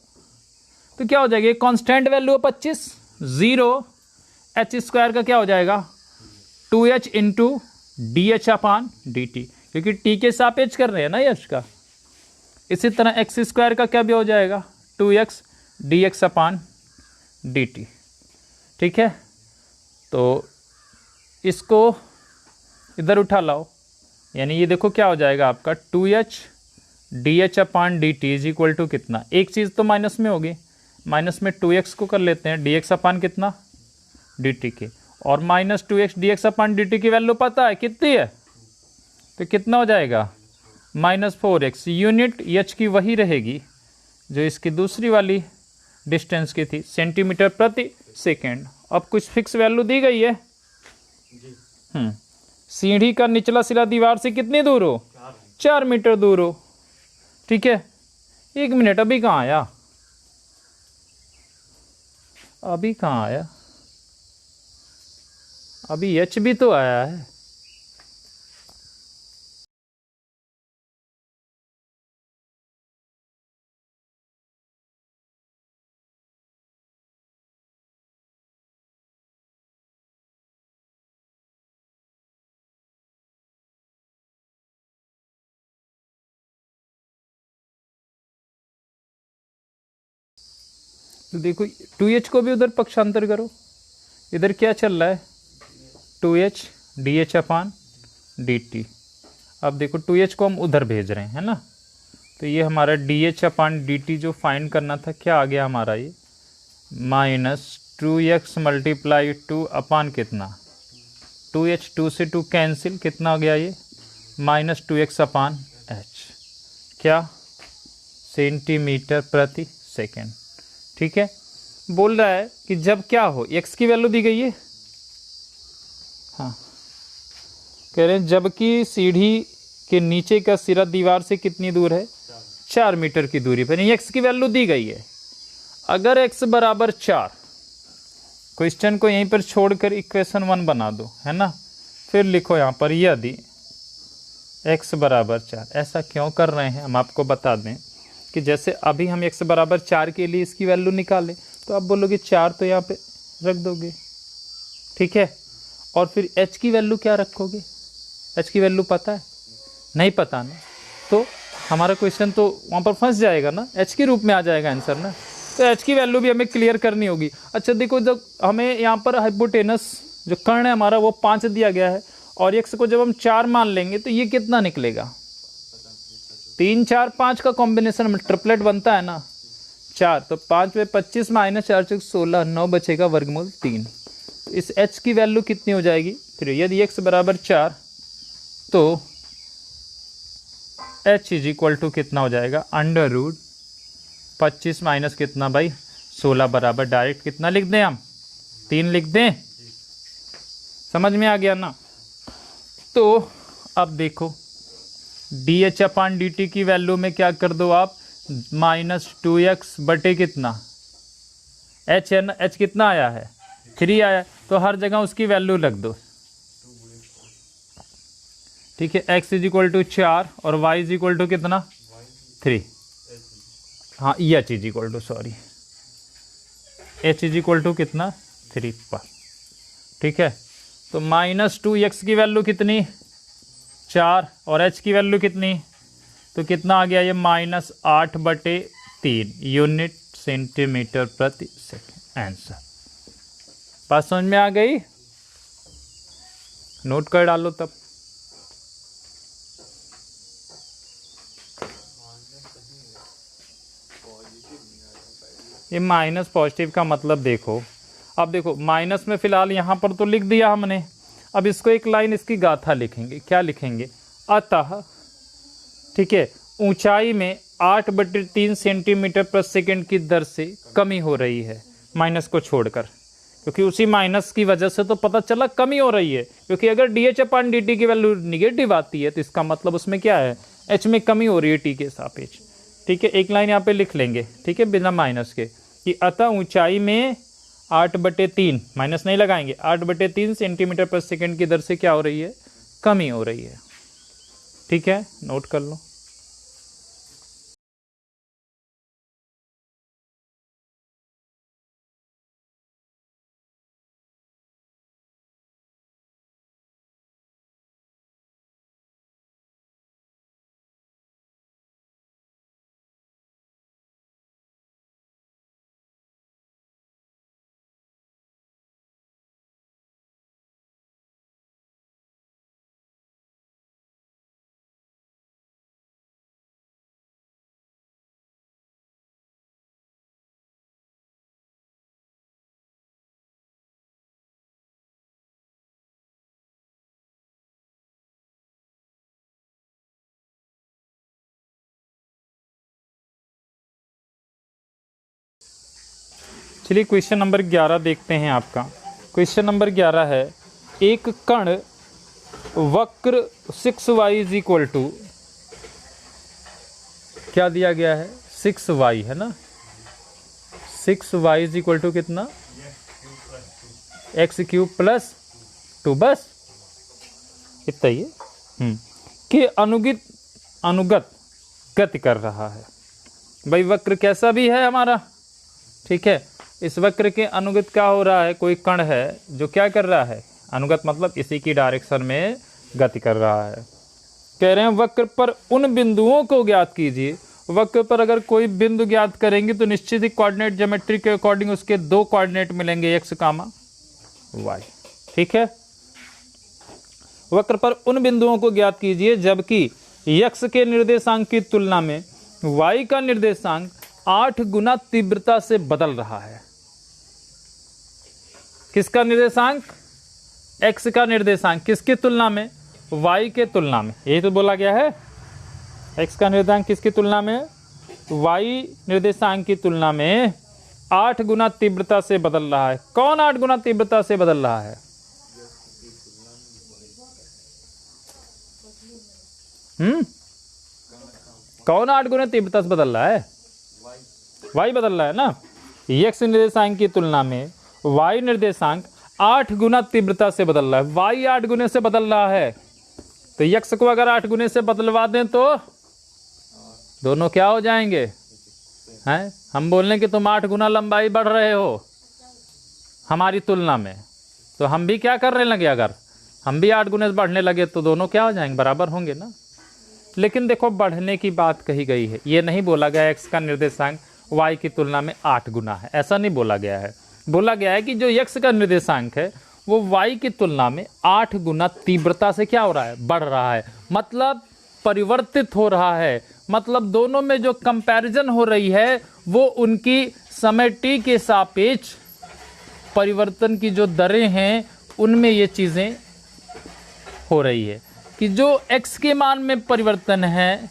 तो क्या हो जाएगा, कांस्टेंट वैल्यू है 25, 0 h स्क्वायर का क्या हो जाएगा 2h इंटू डी एच अपान डी टी, क्योंकि t के सापेक्ष कर रहे हैं ना यश का। इसी तरह x स्क्वायर का क्या भी हो जाएगा 2x dx अपान dt। ठीक है, तो इसको इधर उठा लाओ, यानी ये देखो क्या हो जाएगा आपका 2h dh upon dt is equal to कितना, एक चीज़ तो माइनस में होगी, माइनस में 2x को कर लेते हैं dx अपान कितना dt के, और माइनस 2x dx अपान dt की वैल्यू पता है कितनी है, तो कितना हो जाएगा -4x। यूनिट h की वही रहेगी जो इसकी दूसरी वाली डिस्टेंस की थी, सेंटीमीटर प्रति सेकेंड। अब कुछ फिक्स वैल्यू दी गई है। सीढ़ी का निचला सिरा दीवार से कितनी दूर हो, 4 मीटर दूर हो। ठीक है, 1 मिनट, अभी कहाँ आया, अभी कहाँ आया, अभी h भी तो आया है। तो देखो 2h को भी उधर पक्षांतर करो, इधर क्या चल रहा है 2h dh अपान dt। अब देखो 2h को हम उधर भेज रहे हैं, है ना, तो ये हमारा dh अपान dt जो फाइंड करना था क्या आ गया हमारा, ये -2x मल्टीप्लाई 2 अपान कितना 2h, 2 से 2 कैंसिल, कितना हो गया ये -2x अपान h, क्या सेंटीमीटर प्रति सेकेंड। ठीक है, बोल रहा है कि जब क्या हो, x की वैल्यू दी गई है, हाँ, कह रहे हैं जबकि सीढ़ी के नीचे का सिरा दीवार से कितनी दूर है 4 मीटर की दूरी पर, x की वैल्यू दी गई है। अगर x बराबर 4, क्वेश्चन को यहीं पर छोड़कर इक्वेशन 1 बना दो, है ना, फिर लिखो यहाँ पर यदि x बराबर 4। ऐसा क्यों कर रहे हैं हम आपको बता दें कि जैसे अभी हम x बराबर 4 के लिए इसकी वैल्यू निकालें तो आप बोलोगे 4 तो यहाँ पे रख दोगे, ठीक है, और फिर h की वैल्यू क्या रखोगे? h की वैल्यू पता है? नहीं पता ना, तो हमारा क्वेश्चन तो वहाँ पर फंस जाएगा ना, h के रूप में आ जाएगा आंसर ना। तो h की वैल्यू भी हमें क्लियर करनी होगी। अच्छा देखो, जब हमें यहाँ पर हाइपोटेनस जो कर्ण है हमारा वो 5 दिया गया है और x को जब हम 4 मान लेंगे तो ये कितना निकलेगा? 3 4 5 का कॉम्बिनेशन में ट्रिपलेट बनता है ना 4, तो 5 में 25 माइनस 4 से 16, 9 बचेगा वर्गमूल 3। इस h की वैल्यू कितनी हो जाएगी? फिर यदि x बराबर 4 तो h इज इक्वल टू कितना हो जाएगा? अंडर रूट 25 माइनस कितना भाई? 16 बराबर डायरेक्ट कितना लिख दें हम? 3 लिख दें। समझ में आ गया ना? तो अब देखो dh/dt की वैल्यू में क्या कर दो आप? -2x बटे कितना? h है ना, h कितना आया है? 3 आया, तो हर जगह उसकी वैल्यू रख दो, ठीक है। x इज इक्वल टू 4 और y इज इक्वल टू कितना? 3। हाँ, h is equal to, sorry, h is equal to कितना? 3 पर, ठीक है। तो -2x की वैल्यू कितनी? 4 और h की वैल्यू कितनी? तो कितना आ गया ये? -8/3 यूनिट सेंटीमीटर प्रति सेकेंड। आंसर बात समझ में आ गई? नोट कर डालो तब। ये माइनस पॉजिटिव का मतलब देखो, अब देखो माइनस में फिलहाल यहाँ पर तो लिख दिया हमने, अब इसको एक लाइन इसकी गाथा लिखेंगे। क्या लिखेंगे? अतः, ठीक है, ऊंचाई में 8/3 सेंटीमीटर प्रति सेकेंड की दर से कमी हो रही है, माइनस को छोड़कर, क्योंकि उसी माइनस की वजह से तो पता चला कमी हो रही है। क्योंकि अगर dh/dt की वैल्यू निगेटिव आती है तो इसका मतलब उसमें क्या है? h में कमी हो रही है t के सापेक्ष, ठीक है। एक लाइन यहाँ पे लिख लेंगे, ठीक है, बिना माइनस के, कि अतः ऊंचाई में 8/3, माइनस नहीं लगाएंगे, 8/3 सेंटीमीटर प्रति सेकेंड की दर से क्या हो रही है? कमी हो रही है, ठीक है। नोट कर लो। चलिए क्वेश्चन नंबर 11 देखते हैं आपका। क्वेश्चन नंबर 11 है, एक कण वक्र 6y इज इक्वल टू, क्या दिया गया है? 6y है ना, 6y इज इक्वल टू कितना? x³ + 2, बस इतना ही है, कि अनुगत गति कर रहा है। भाई वक्र कैसा भी है हमारा, ठीक है, इस वक्र के अनुगत क्या हो रहा है? कोई कण है जो क्या कर रहा है? अनुगत मतलब इसी की डायरेक्शन में गति कर रहा है। कह रहे हैं वक्र पर उन बिंदुओं को ज्ञात कीजिए। वक्र पर अगर कोई बिंदु ज्ञात करेंगे तो निश्चित ही कोऑर्डिनेट ज्योमेट्री के अकॉर्डिंग उसके 2 कोऑर्डिनेट मिलेंगे, x, y, ठीक है। वक्र पर उन बिंदुओं को ज्ञात कीजिए जबकि x के निर्देशांक की तुलना में y का निर्देशांक 8 गुना तीव्रता से बदल रहा है। किसका निर्देशांक? x का निर्देशांक किसकी तुलना में? y के तुलना में। यही तो बोला गया है, x का निर्देशांक किसकी तुलना में? y निर्देशांक की तुलना में 8 गुना तीव्रता से बदल रहा है। कौन 8 गुना तीव्रता से बदल रहा है? कौन 8 गुना तीव्रता से बदल रहा है? y बदल रहा है ना। x निर्देशांक की तुलना में y निर्देशांक 8 गुना तीव्रता से बदल रहा है। y 8 गुने से बदल रहा है, तो यक्स को अगर 8 गुने से बदलवा दें तो दोनों क्या हो जाएंगे, हैं? हम बोल रहे कि तुम 8 गुना लंबाई बढ़ रहे हो हमारी तुलना में, तो हम भी क्या करने लगे, अगर हम भी 8 गुने से बढ़ने लगे तो दोनों क्या हो जाएंगे, बराबर होंगे ना। लेकिन देखो बढ़ने की बात कही गई है, ये नहीं बोला गया एक्स का निर्देशांक वाई की तुलना में 8 गुना है, ऐसा नहीं बोला गया है। बोला गया है कि जो एक्स का निर्देशांक है वो वाई की तुलना में 8 गुना तीव्रता से क्या हो रहा है, बढ़ रहा है, मतलब परिवर्तित हो रहा है। मतलब दोनों में जो कंपैरिजन हो रही है वो उनकी समय टी के सापेक्ष परिवर्तन की जो दरें हैं उनमें ये चीज़ें हो रही है कि जो x के मान में परिवर्तन है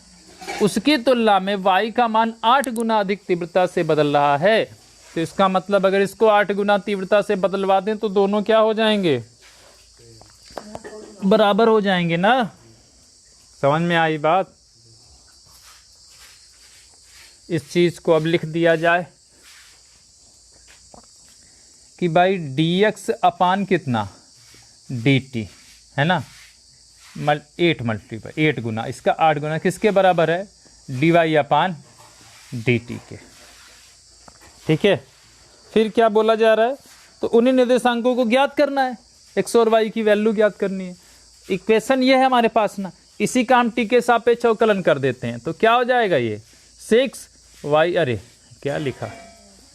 उसकी तुलना में y का मान 8 गुना अधिक तीव्रता से बदल रहा है। तो इसका मतलब अगर इसको 8 गुना तीव्रता से बदलवा दें तो दोनों क्या हो जाएंगे, बराबर हो जाएंगे ना। समझ में आई बात। इस चीज को अब लिख दिया जाए कि भाई dx अपान कितना dt है ना, 8 मल्टीप्लाई 8 गुना, इसका 8 गुना किसके बराबर है, dy अपान dt के। ठीक है, फिर क्या बोला जा रहा है, तो उन्हीं निर्देशांकों को ज्ञात करना है, x और y की वैल्यू ज्ञात करनी है। इक्वेशन ये है हमारे पास ना, इसी का हम t के सापेक्ष अवकलन कर देते हैं तो क्या हो जाएगा, ये 6y, अरे क्या लिखा,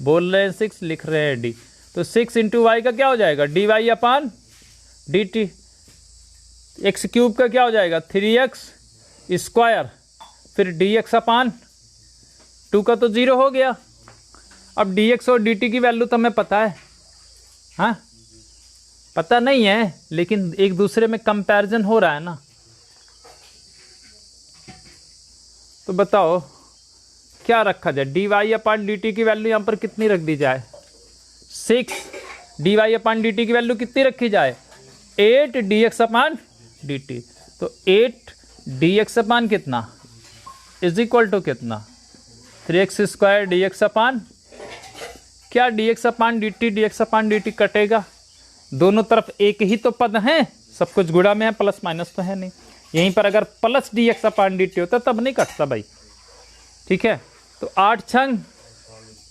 बोल रहे हैं 6 लिख रहे हैं d, तो 6 इंटू वाई का क्या हो जाएगा, dy अपान dt। एक्स क्यूब का क्या हो जाएगा 3x स्क्वायर, फिर dx अपान 2 का तो 0 हो गया। अब dx और dt की वैल्यू तो हमें पता है, हाँ पता नहीं है लेकिन एक दूसरे में कंपैरिजन हो रहा है ना। तो बताओ क्या रखा जाए, dy अपान dt की वैल्यू यहाँ पर कितनी रख दी जाए, 6, dy अपान dt की वैल्यू कितनी रखी जाए, 8 dx अपान dt। तो 8 dx अपान कितना इज इक्वल टू कितना, 3x स्क्वायर dx अपान, क्या dx अपान dt कटेगा, दोनों तरफ एक ही तो पद है, सब कुछ गुणा में है, प्लस माइनस तो है नहीं। यहीं पर अगर प्लस dx अपान dt होता तब नहीं कटता भाई। ठीक है, तो 8 छंग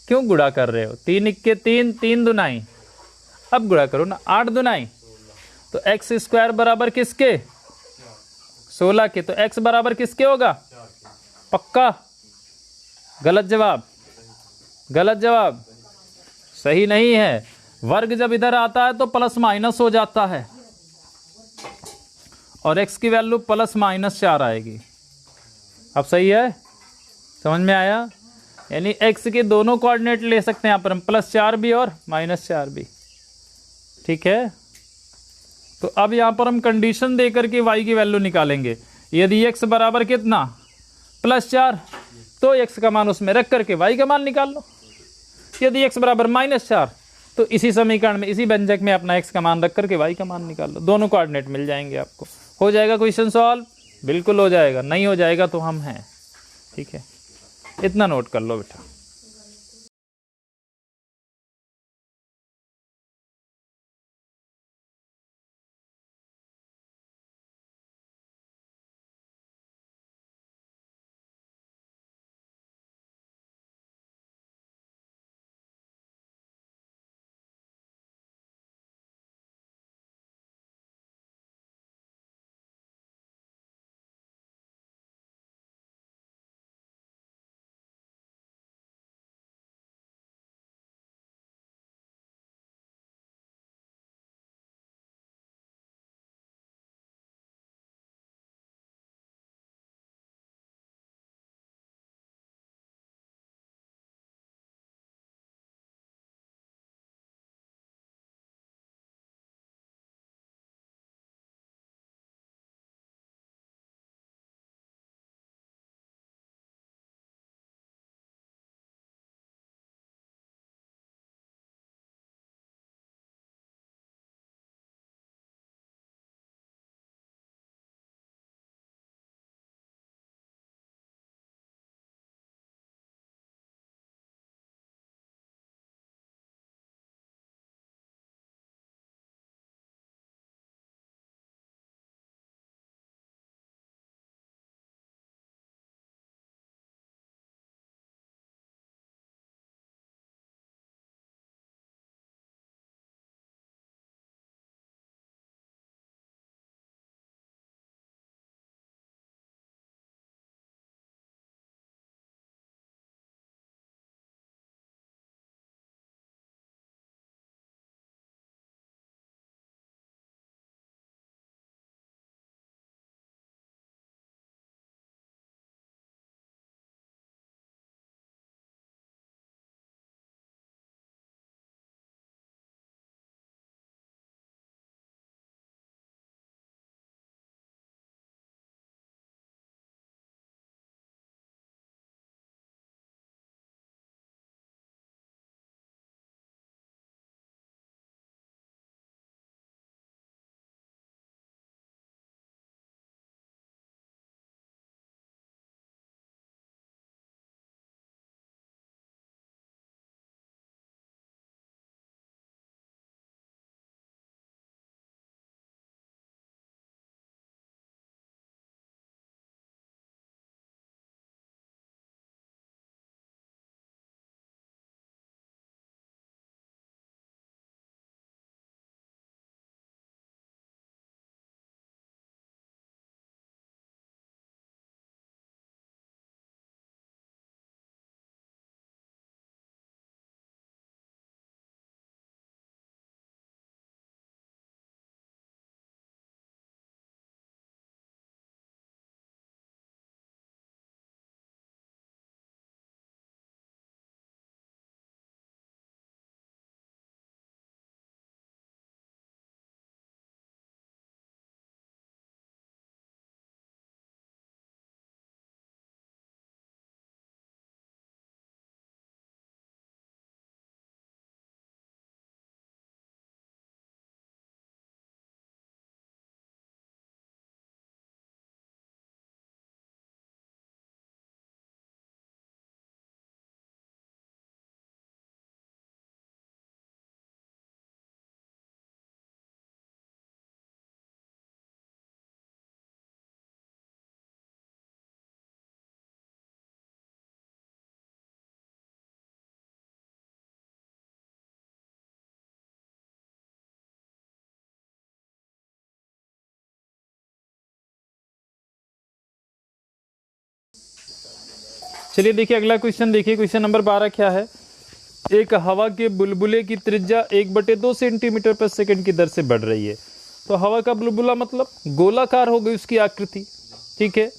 क्यों गुणा कर रहे हो, 3 इक्के 3, 3 दुनाई, अब गुणा करो ना, 8 दुनाई, तो x स्क्वायर बराबर किसके 16 के, तो x बराबर किसके होगा, पक्का, गलत जवाब, गलत जवाब, सही नहीं है। वर्ग जब इधर आता है तो प्लस माइनस हो जाता है और x की वैल्यू प्लस माइनस 4 आएगी। अब सही है, समझ में आया, यानी x के दोनों कोऑर्डिनेट ले सकते हैं यहाँ पर हम, +4 भी और -4 भी। ठीक है, तो अब यहाँ पर हम कंडीशन दे करके y की वैल्यू निकालेंगे। यदि x बराबर कितना +4 तो x का मान उसमें रख करके y का मान निकाल लो, यदि x बराबर -4 तो इसी समीकरण में, इसी व्यंजक में अपना x का मान रख करके y का मान निकाल लो, दोनों कोऑर्डिनेट मिल जाएंगे आपको। हो जाएगा क्वेश्चन सॉल्व, बिल्कुल हो जाएगा, नहीं हो जाएगा तो हम हैं। ठीक है, इतना नोट कर लो बेटा। चलिए देखिए अगला क्वेश्चन देखिए, क्वेश्चन नंबर 12 क्या है। एक हवा के बुलबुले की त्रिज्या 1/2 सेंटीमीटर पर सेकंड की दर से बढ़ रही है। तो हवा का बुलबुला मतलब गोलाकार हो गई उसकी आकृति, ठीक है,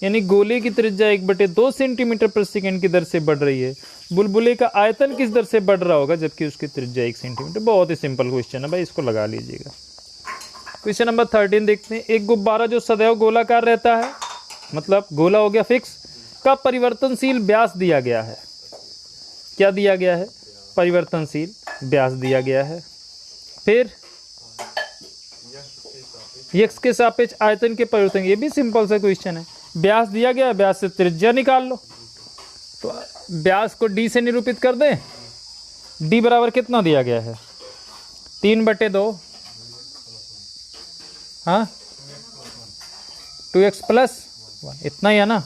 यानी गोले की त्रिज्या 1/2 सेंटीमीटर पर सेकंड की दर से बढ़ रही है। बुलबुले का आयतन किस दर से बढ़ रहा होगा जबकि उसकी त्रिज्या 1 सेंटीमीटर। बहुत ही सिंपल क्वेश्चन है भाई, इसको लगा लीजिएगा। क्वेश्चन नंबर 13 देखते हैं। एक गुब्बारा जो सदैव गोलाकार रहता है, मतलब गोला हो गया फिक्स, का परिवर्तनशील व्यास दिया गया है। क्या दिया गया है? परिवर्तनशील व्यास दिया गया है। फिर x के सापेक्ष आयतन के परिवर्तन, ये भी सिंपल सा क्वेश्चन है। व्यास दिया गया है, व्यास से त्रिज्या निकाल लो। तो व्यास को d से निरूपित कर दें। d बराबर कितना दिया गया है? 3/2, हाँ 2x + 1, इतना ही है ना।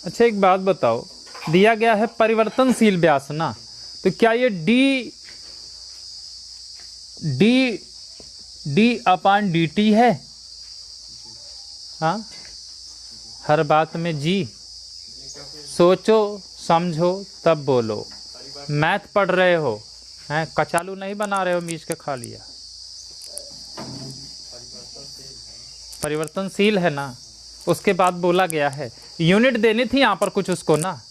अच्छा एक बात बताओ, दिया गया है परिवर्तनशील व्यास ना, तो क्या ये d/dt है? हाँ, हर बात में जी। सोचो समझो तब बोलो। मैथ पढ़ रहे हो हैं, कचालू नहीं बना रहे हो मीच के खा लिया। परिवर्तनशील है ना, उसके बाद बोला गया है यूनिट देनी थी यहाँ पर कुछ उसको ना,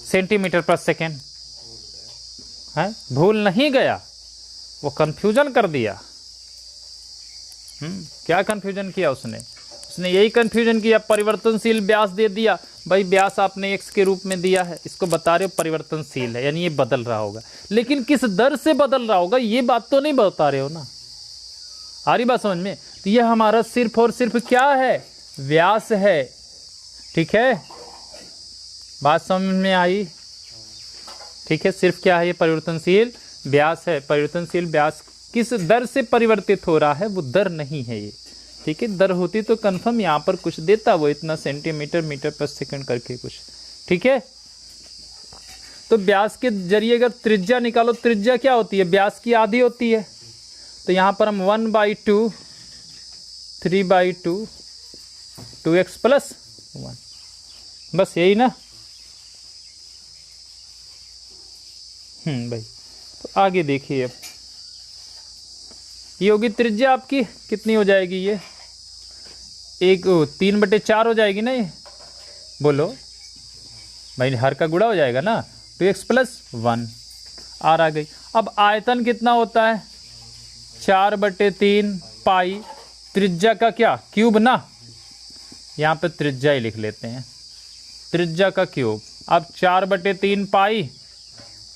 सेंटीमीटर पर सेकेंड है। भूल नहीं गया, वो कंफ्यूजन कर दिया। क्या कंफ्यूजन किया उसने यही कंफ्यूजन किया, परिवर्तनशील व्यास दे दिया। भाई व्यास आपने x के रूप में दिया है, इसको बता रहे हो परिवर्तनशील है, यानी ये बदल रहा होगा, लेकिन किस दर से बदल रहा होगा ये बात तो नहीं बता रहे हो ना। आ रही बात समझ में? तो ये हमारा सिर्फ और सिर्फ क्या है? व्यास है, ठीक है, बात समझ में आई? ठीक है, सिर्फ क्या है? ये परिवर्तनशील व्यास है। परिवर्तनशील व्यास किस दर से परिवर्तित हो रहा है वो दर नहीं है ये, ठीक है। दर होती तो कंफर्म यहाँ पर कुछ देता, वो इतना सेंटीमीटर मीटर पर सेकंड करके कुछ, ठीक है। तो व्यास के जरिए अगर त्रिज्या निकालो, त्रिज्या क्या होती है? व्यास की आधी होती है। तो यहाँ पर हम 1/2 3/2 2x + 1, बस यही ना। भाई तो आगे देखिए, अब ये होगी त्रिज्या आपकी, कितनी हो जाएगी ये? 3/4 हो जाएगी ना ये, बोलो भाई, हर का गुणा हो जाएगा ना, 2x + 1 आर आ गई। अब आयतन कितना होता है? 4/3 पाई, त्रिज्या का क्या? क्यूब ना, यहाँ पे त्रिज्या ही लिख लेते हैं, त्रिज्या का क्यूब। अब 4/3 पाई,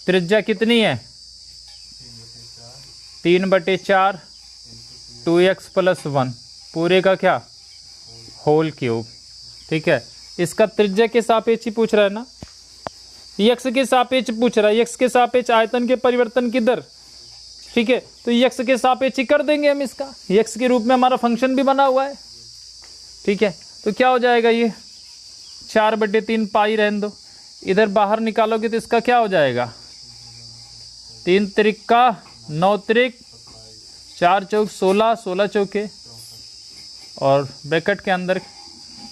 त्रिज्या कितनी है? 3/4 2x + 1 पूरे का क्या? होल क्यूब, ठीक है। इसका त्रिज्या के सापेक्ष ही पूछ रहा है ना, x के सापेक्ष पूछ रहा है, x के सापेक्ष आयतन के परिवर्तन की दर, ठीक है। तो x के सापेक्ष ही कर देंगे हम, इसका x के रूप में हमारा फंक्शन भी बना हुआ है, ठीक है। तो क्या हो जाएगा ये? 4/3 पाई रहने दो, इधर बाहर निकालोगे तो इसका क्या हो जाएगा, 3 त्रिका 9 त्रिक 4 चौक 16, 16 चौके, और ब्रैकेट के अंदर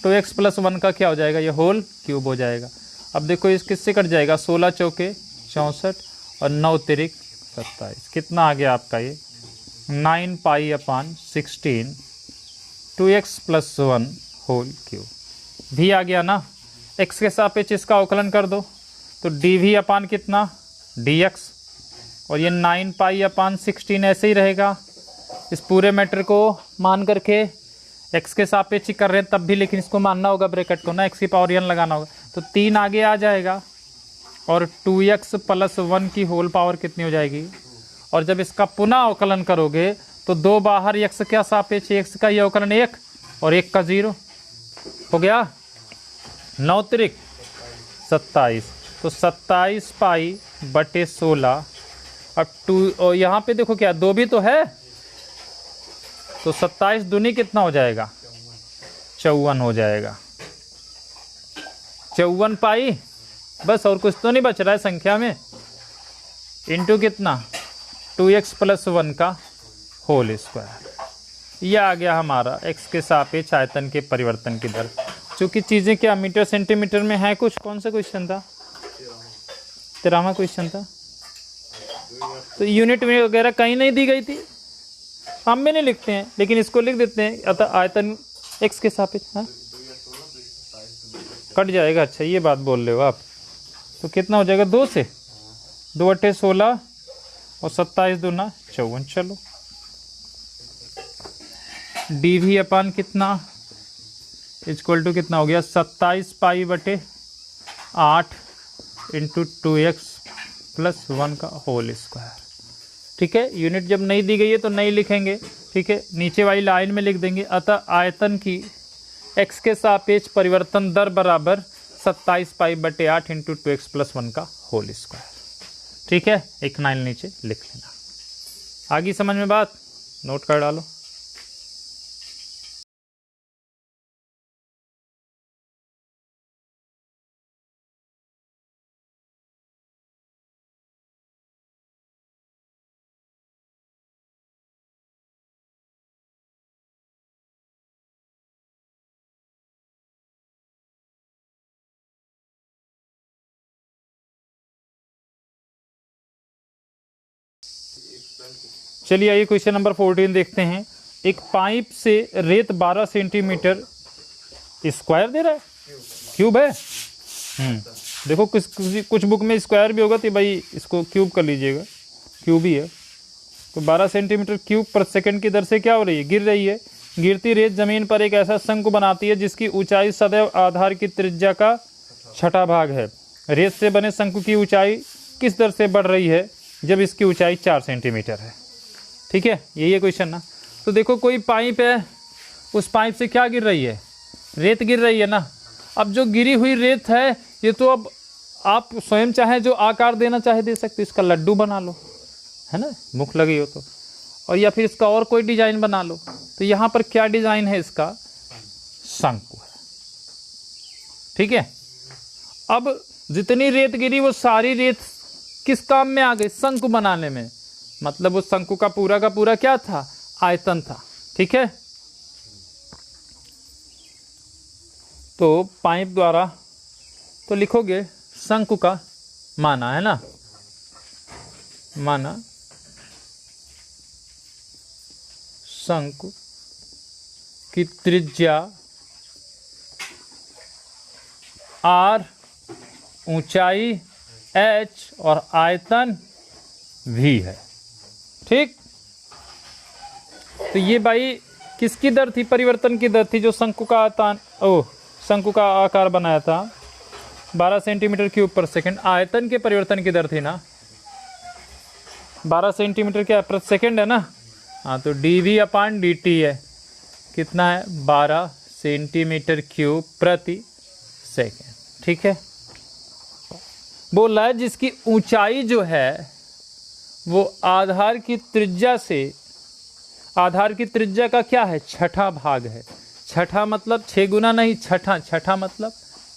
2x + 1 का क्या हो जाएगा, ये होल क्यूब हो जाएगा। अब देखो इस किससे कट जाएगा, 16 चौके 64 और 9 तिरिक 27, कितना आ गया आपका ये 9 पाई/16 2x + 1 होल क्यूब। भी आ गया ना, x के सापेक्ष इसका अवकलन कर दो तो dv/ कितना dx, और ये 9 पाई/16 ऐसे ही रहेगा। इस पूरे मैटर को मान करके x के सापेक्ष ही कर रहे हैं तब भी, लेकिन इसको मानना होगा ब्रैकेट को ना, x की पावर n लगाना होगा, तो 3 आगे आ जाएगा और 2x + 1 की होल पावर कितनी हो जाएगी। और जब इसका पुनः अवकलन करोगे तो 2 बाहर, x क्या सापेक्ष, x का ये अवकलन 1 और 1 का 0 हो गया, 9 त्रिक 27, तो 27 पाई/16। अब 2 और यहाँ पे देखो क्या 2 भी तो है, तो 27 दूनी कितना हो जाएगा, 54 हो जाएगा, 54 पाई, बस और कुछ तो नहीं बच रहा है संख्या में, इंटू कितना 2x + 1 का होल स्क्वायर। यह आ गया हमारा x के सापेक्ष आयतन के परिवर्तन की दर। चूँकि चीज़ें क्या मीटर सेंटीमीटर में है कुछ, कौन सा क्वेश्चन था, 13वां क्वेश्चन था, तो यूनिट में वगैरह कहीं नहीं दी गई थी, हम भी नहीं लिखते हैं, लेकिन इसको लिख देते हैं, अतः आयतन x के सापेक्ष। हाँ कट जाएगा, अच्छा ये बात बोल रहे हो आप, तो कितना हो जाएगा 2 से 2 × 8 = 16 और 27 दूना 54। चलो dv/ कितना इक्वल टू कितना हो गया, 27 पाई/8 इंटू 2x + 1 का होल स्क्वायर। ठीक है, यूनिट जब नहीं दी गई है तो नहीं लिखेंगे, ठीक है, नीचे वाली लाइन में लिख देंगे, अतः आयतन की x के सापेक्ष परिवर्तन दर बराबर 27 पाई/8 इंटू 2x + 1 का होल स्क्वायर। ठीक है, एक लाइन नीचे लिख लेना। आगे समझ में बात, नोट कर डालो। चलिए आइए क्वेश्चन नंबर 14 देखते हैं। एक पाइप से रेत 12 सेंटीमीटर स्क्वायर दे रहा है, क्यूब है। देखो कुछ बुक में स्क्वायर भी होगा तो भाई इसको क्यूब कर लीजिएगा, क्यूब ही है। तो 12 सेंटीमीटर क्यूब पर सेकंड की दर से क्या हो रही है, गिर रही है। गिरती रेत जमीन पर एक ऐसा शंकु बनाती है जिसकी ऊंचाई सदैव आधार की त्रिज्या का 6ठा भाग है। रेत से बने शंकु की ऊंचाई किस दर से बढ़ रही है जब इसकी ऊंचाई 4 सेंटीमीटर है। ठीक है, यही है क्वेश्चन ना। तो देखो कोई पाइप है, उस पाइप से क्या गिर रही है, रेत गिर रही है ना। अब जो गिरी हुई रेत है ये तो अब आप स्वयं चाहे जो आकार देना चाहे दे सकते, इसका लड्डू बना लो, है ना, मुख लगी हो तो, और या फिर इसका और कोई डिजाइन बना लो। तो यहाँ पर क्या डिजाइन है, इसका शंकु है। ठीक है, अब जितनी रेत गिरी वो सारी रेत किस काम में आ गई, शंकु बनाने में। मतलब उस शंकु का पूरा क्या था, आयतन था। ठीक है, तो पाइप द्वारा तो लिखोगे शंकु का माना, है ना, माना शंकु की त्रिज्या r, ऊंचाई h और आयतन v है। ठीक, तो ये भाई किसकी दर थी, परिवर्तन की दर थी, जो शंकु का शंकु का आकार बनाया था 12 सेंटीमीटर क्यूब पर सेकंड। आयतन के परिवर्तन की दर थी ना 12 सेंटीमीटर क्या प्रति सेकंड है ना। हाँ, तो dv/dt है, कितना है 12 सेंटीमीटर क्यूब प्रति सेकंड। ठीक है, बोल रहा है जिसकी ऊंचाई जो है वो आधार की त्रिज्या से, आधार की त्रिज्या का क्या है, 6ठा भाग है। 6ठा मतलब 6 गुना नहीं, 6ठा, 6ठा मतलब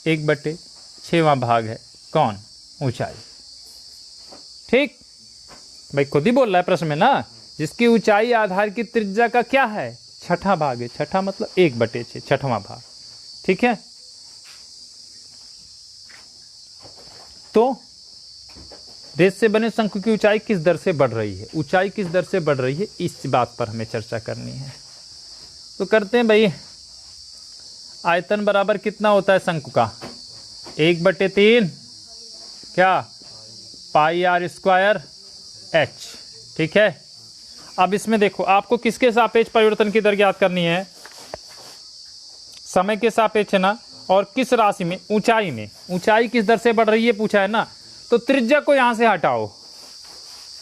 1/6वां भाग है कौन? ऊंचाई। ठीक, भाई खुद ही बोल रहा है प्रश्न में ना, जिसकी ऊंचाई आधार की त्रिज्या का क्या है? छठा भाग है। छठा मतलब 1/6, छठवां भाग। ठीक है, तो रेत से बने शंकु की ऊंचाई किस दर से बढ़ रही है? ऊंचाई किस दर से बढ़ रही है, इस बात पर हमें चर्चा करनी है। तो करते हैं भाई, आयतन बराबर कितना होता है शंकु का? 1/3 क्या? पाई आर स्क्वायर एच। ठीक है, अब इसमें देखो, आपको किसके सापेक्ष परिवर्तन की दर ज्ञात करनी है? समय के सापेक्ष है ना, और किस राशि में? ऊंचाई में। ऊंचाई किस दर से बढ़ रही है पूछा है ना, तो त्रिज्या को यहां से हटाओ।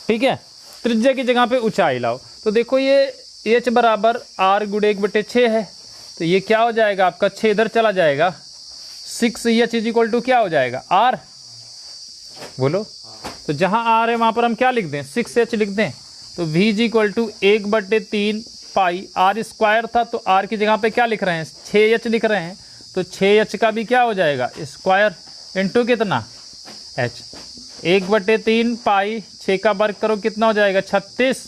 ठीक है, त्रिज्या की जगह पे ऊंचाई लाओ। तो देखो ये h बराबर r गुणे 1/6 है, तो ये क्या हो जाएगा आपका? 6 इधर चला जाएगा, 6h इज इक्वल टू क्या हो जाएगा? r। बोलो, तो जहां r है वहां पर हम क्या लिख दें? 6h लिख दें। तो v is equal to 1/3 pi r square था, तो r की जगह पे क्या लिख रहे हैं? 6h लिख रहे हैं। तो 6h का भी क्या हो जाएगा? स्क्वायर इंटू कितना? h। 1/3 पाई 6 का वर्ग करो, कितना हो जाएगा? 36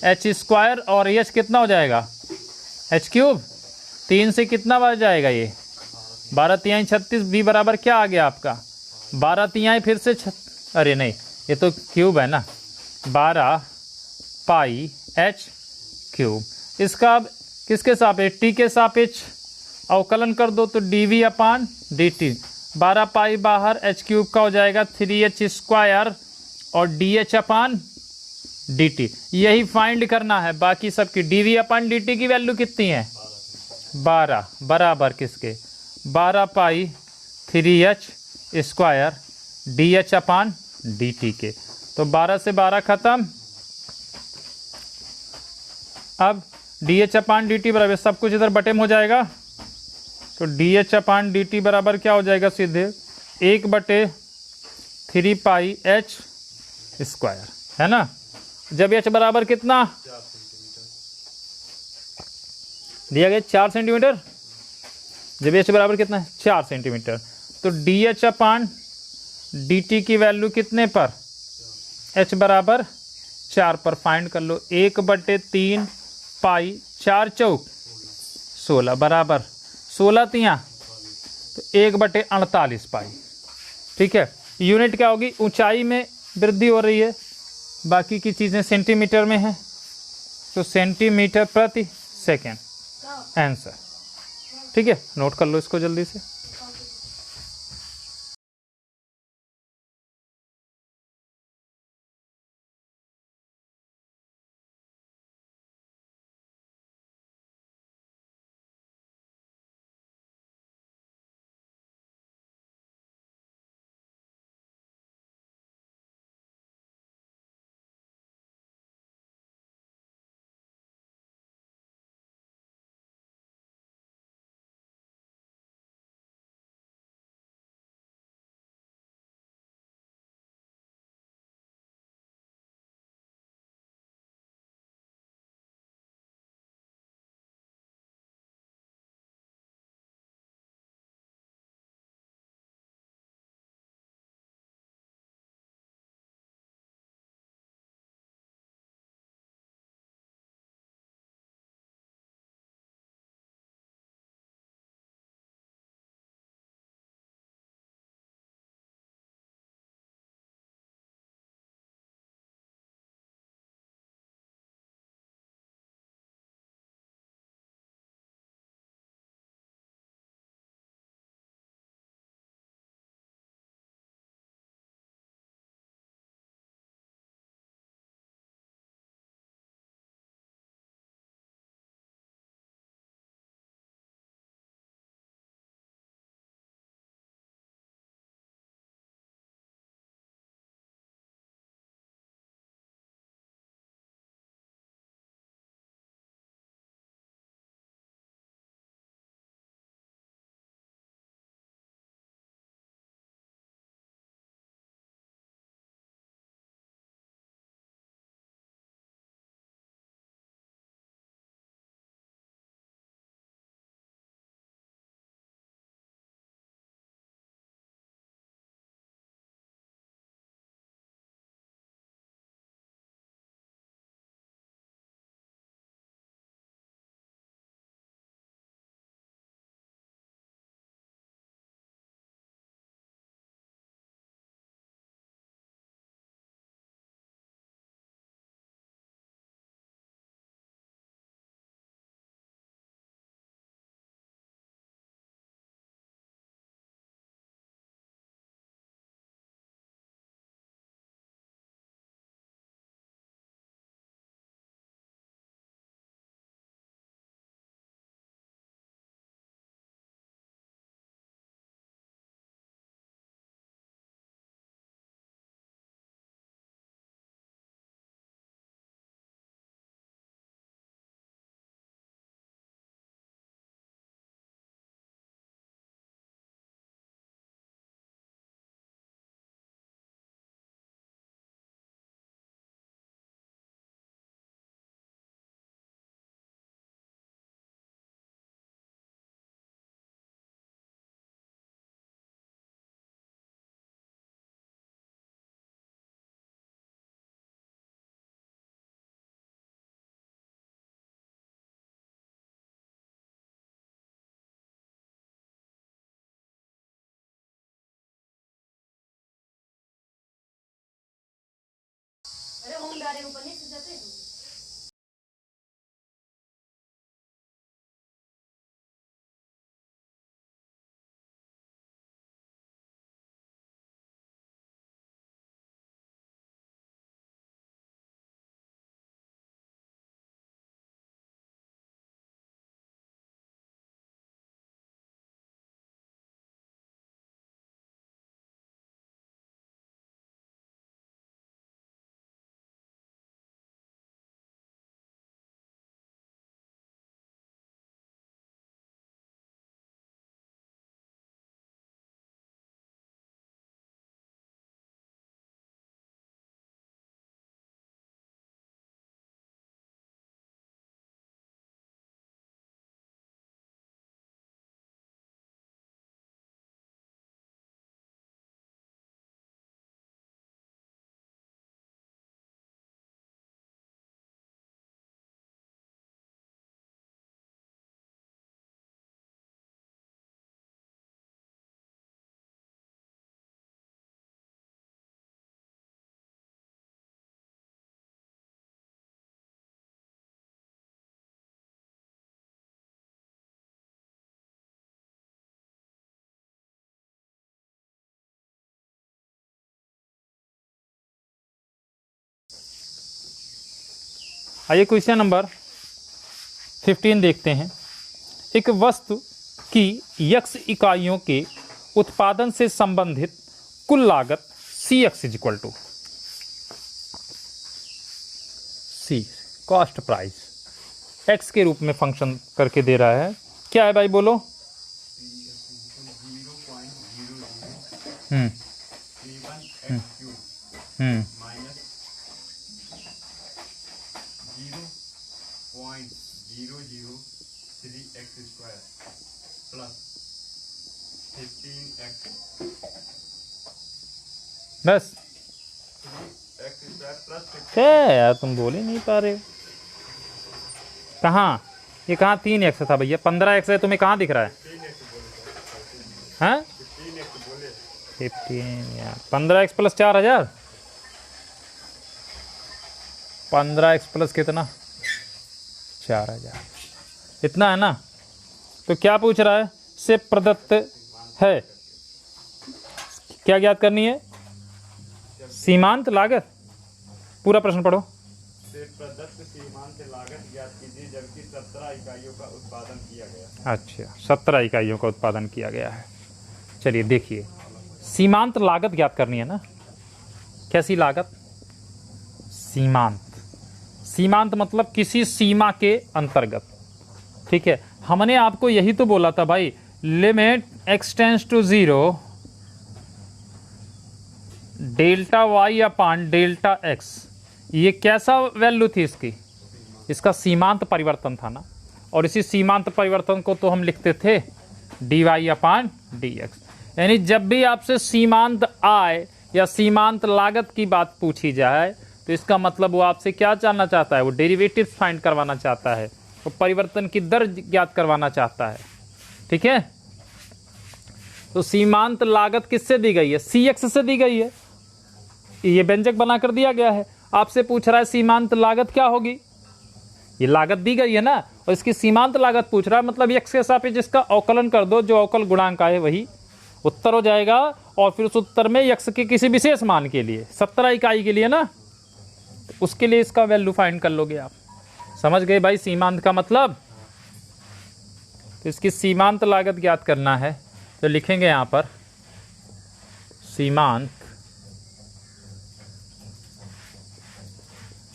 h स्क्वायर, और h कितना हो जाएगा? h cube. 3 से कितना बढ़ जाएगा? ये 12 तिहाई 36। v बराबर क्या आ गया आपका? 12 तिहाई फिर से अरे नहीं, ये तो क्यूब है ना, 12 पाई h क्यूब। इसका अब किसके सापेक्ष? t के सापेक्ष अवकलन कर दो, तो dv/dt। 12 पाई बाहर, h क्यूब का हो जाएगा 3h स्क्वायर, और dh/dt। यही फाइंड करना है, बाकी सबकी। dv/dt की वैल्यू कितनी है? 12 बराबर किसके? 12 पाई 3h स्क्वायर dh/dt के। तो 12 से 12 खत्म। अब dh/dt बराबर सब कुछ इधर बटे में हो जाएगा, तो dh/dt बराबर क्या हो जाएगा? सीधे 1/3 पाई h स्क्वायर, है ना। जब h बराबर कितना दिया गया? 4 सेंटीमीटर। जब h बराबर कितना है? 4 सेंटीमीटर। तो dh/dt की वैल्यू कितने पर? h बराबर 4 पर फाइंड कर लो। 1/3 पाई 4 चौक 16 बराबर 16 तिया, तो 1/48 पाई। ठीक है, यूनिट क्या होगी? ऊंचाई में वृद्धि हो रही है, बाकी की चीज़ें सेंटीमीटर में है, तो सेंटीमीटर प्रति सेकेंड आंसर। ठीक है, नोट कर लो इसको जल्दी से। अरे होम डायरेक्ट ऊपर नहीं जाते हैं। आइए क्वेश्चन नंबर 15 देखते हैं। एक वस्तु की x इकाइयों के उत्पादन से संबंधित कुल लागत Cx is equal to C cost price x के रूप में फंक्शन करके दे रहा है। क्या है भाई बोलो? 0.0031x³ minus 0.003x² plus 15x बस 3x² प्लस 15। क्या यार तुम बोल ही नहीं पा रहे हो। कहाँ ये कहाँ 3x था भैया? 15x है, तुम्हें कहाँ दिख रहा है? 15x हैं बोले 15 यार 15x प्लस 4000 15x प्लस कितना 4000 इतना है ना। तो क्या पूछ रहा है? से प्रदत्त है क्या ज्ञात करनी है? सीमांत लागत। पूरा प्रश्न पढ़ो। से प्रदत्त सीमांत लागत ज्ञात कीजिए जबकि 17 इकाइयों का उत्पादन किया गया। अच्छा 17 इकाइयों का उत्पादन किया गया है। चलिए देखिए, सीमांत लागत ज्ञात करनी है ना। कैसी लागत? सीमांत। सीमांत मतलब किसी सीमा के अंतर्गत। ठीक है, हमने आपको यही तो बोला था भाई, limit x tends to 0 delta y upon delta x। ये कैसा वैल्यू थी इसकी? इसका सीमांत परिवर्तन था ना। और इसी सीमांत परिवर्तन को तो हम लिखते थे dy अपान dx। यानी जब भी आपसे सीमांत आय या सीमांत लागत की बात पूछी जाए तो इसका मतलब वो आपसे क्या जानना चाहता है? वो डेरिवेटिव फाइंड करवाना चाहता है, वो परिवर्तन की दर ज्ञात करवाना चाहता है। ठीक है, तो सीमांत लागत किससे दी गई है? Cx से दी गई है। ये व्यंजक बनाकर दिया गया है। आपसे पूछ रहा है सीमांत लागत क्या होगी? ये लागत दी गई है ना, और इसकी सीमांत लागत पूछ रहा है, मतलब x के सापेक्ष इसका अवकलन कर दो, जो अवकल गुणांक आए वही उत्तर हो जाएगा। और फिर उस उत्तर में x के किसी विशेष मान के लिए 17 इकाई के लिए ना, तो उसके लिए इसका वैल्यू फाइंड कर लोगे आप। समझ गए भाई सीमांत का मतलब? तो इसकी सीमांत लागत ज्ञात करना है तो लिखेंगे यहां पर सीमांत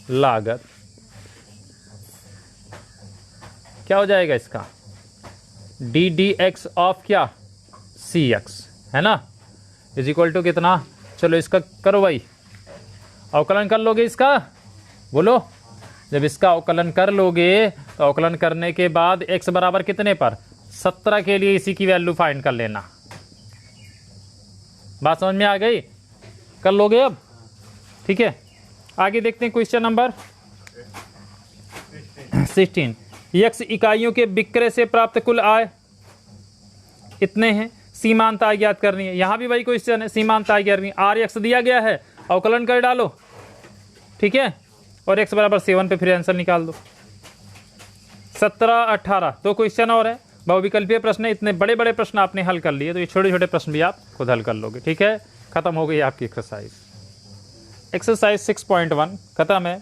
लागत क्या हो जाएगा इसका? ddx ऑफ क्या? cx है ना, इज इक्वल टू कितना? चलो इसका करो भाई, अवकलन कर लोगे इसका? बोलो। जब इसका अवकलन कर लोगे तो अवकलन करने के बाद x बराबर कितने पर? 17 के लिए इसी की वैल्यू फाइंड कर लेना। बात समझ में आ गई? कर लोगे अब? ठीक है, आगे देखते हैं क्वेश्चन नंबर 16। x इकाइयों के विक्रय से प्राप्त कुल आय इतने हैं। सीमांत आय ज्ञात करनी है। यहां भी वही क्वेश्चन है, सीमांत आय करनी है। rx दिया गया है, अवकलन कर डालो। ठीक ठीक है, और x बराबर 7 पे फिर आंसर निकाल दो। 17, 18 तो क्वेश्चन और है, बहुविकल्पीय प्रश्न है। इतने बड़े बड़े प्रश्न आपने हल कर लिए, तो ये छोटे छोटे प्रश्न भी आप खुद हल कर लोगे। ठीक है, खत्म हो गई आपकी एक्सरसाइज। एक्सरसाइज 6.1 खत्म है।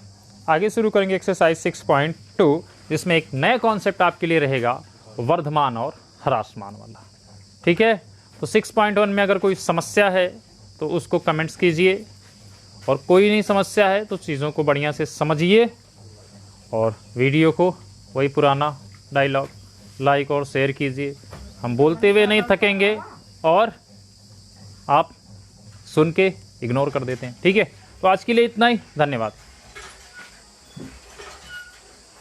आगे शुरू करेंगे एक्सरसाइज 6.2, जिसमें एक नया कॉन्सेप्ट आपके लिए रहेगा, वर्धमान और ह्रासमान वाला। ठीक है, तो 6.1 में अगर कोई समस्या है तो उसको कमेंट्स कीजिए, और कोई नहीं समस्या है तो चीज़ों को बढ़िया से समझिए, और वीडियो को वही पुराना डायलॉग लाइक और शेयर कीजिए। हम बोलते हुए नहीं थकेंगे और आप सुन के इग्नोर कर देते हैं। ठीक है, तो आज के लिए इतना ही, धन्यवाद।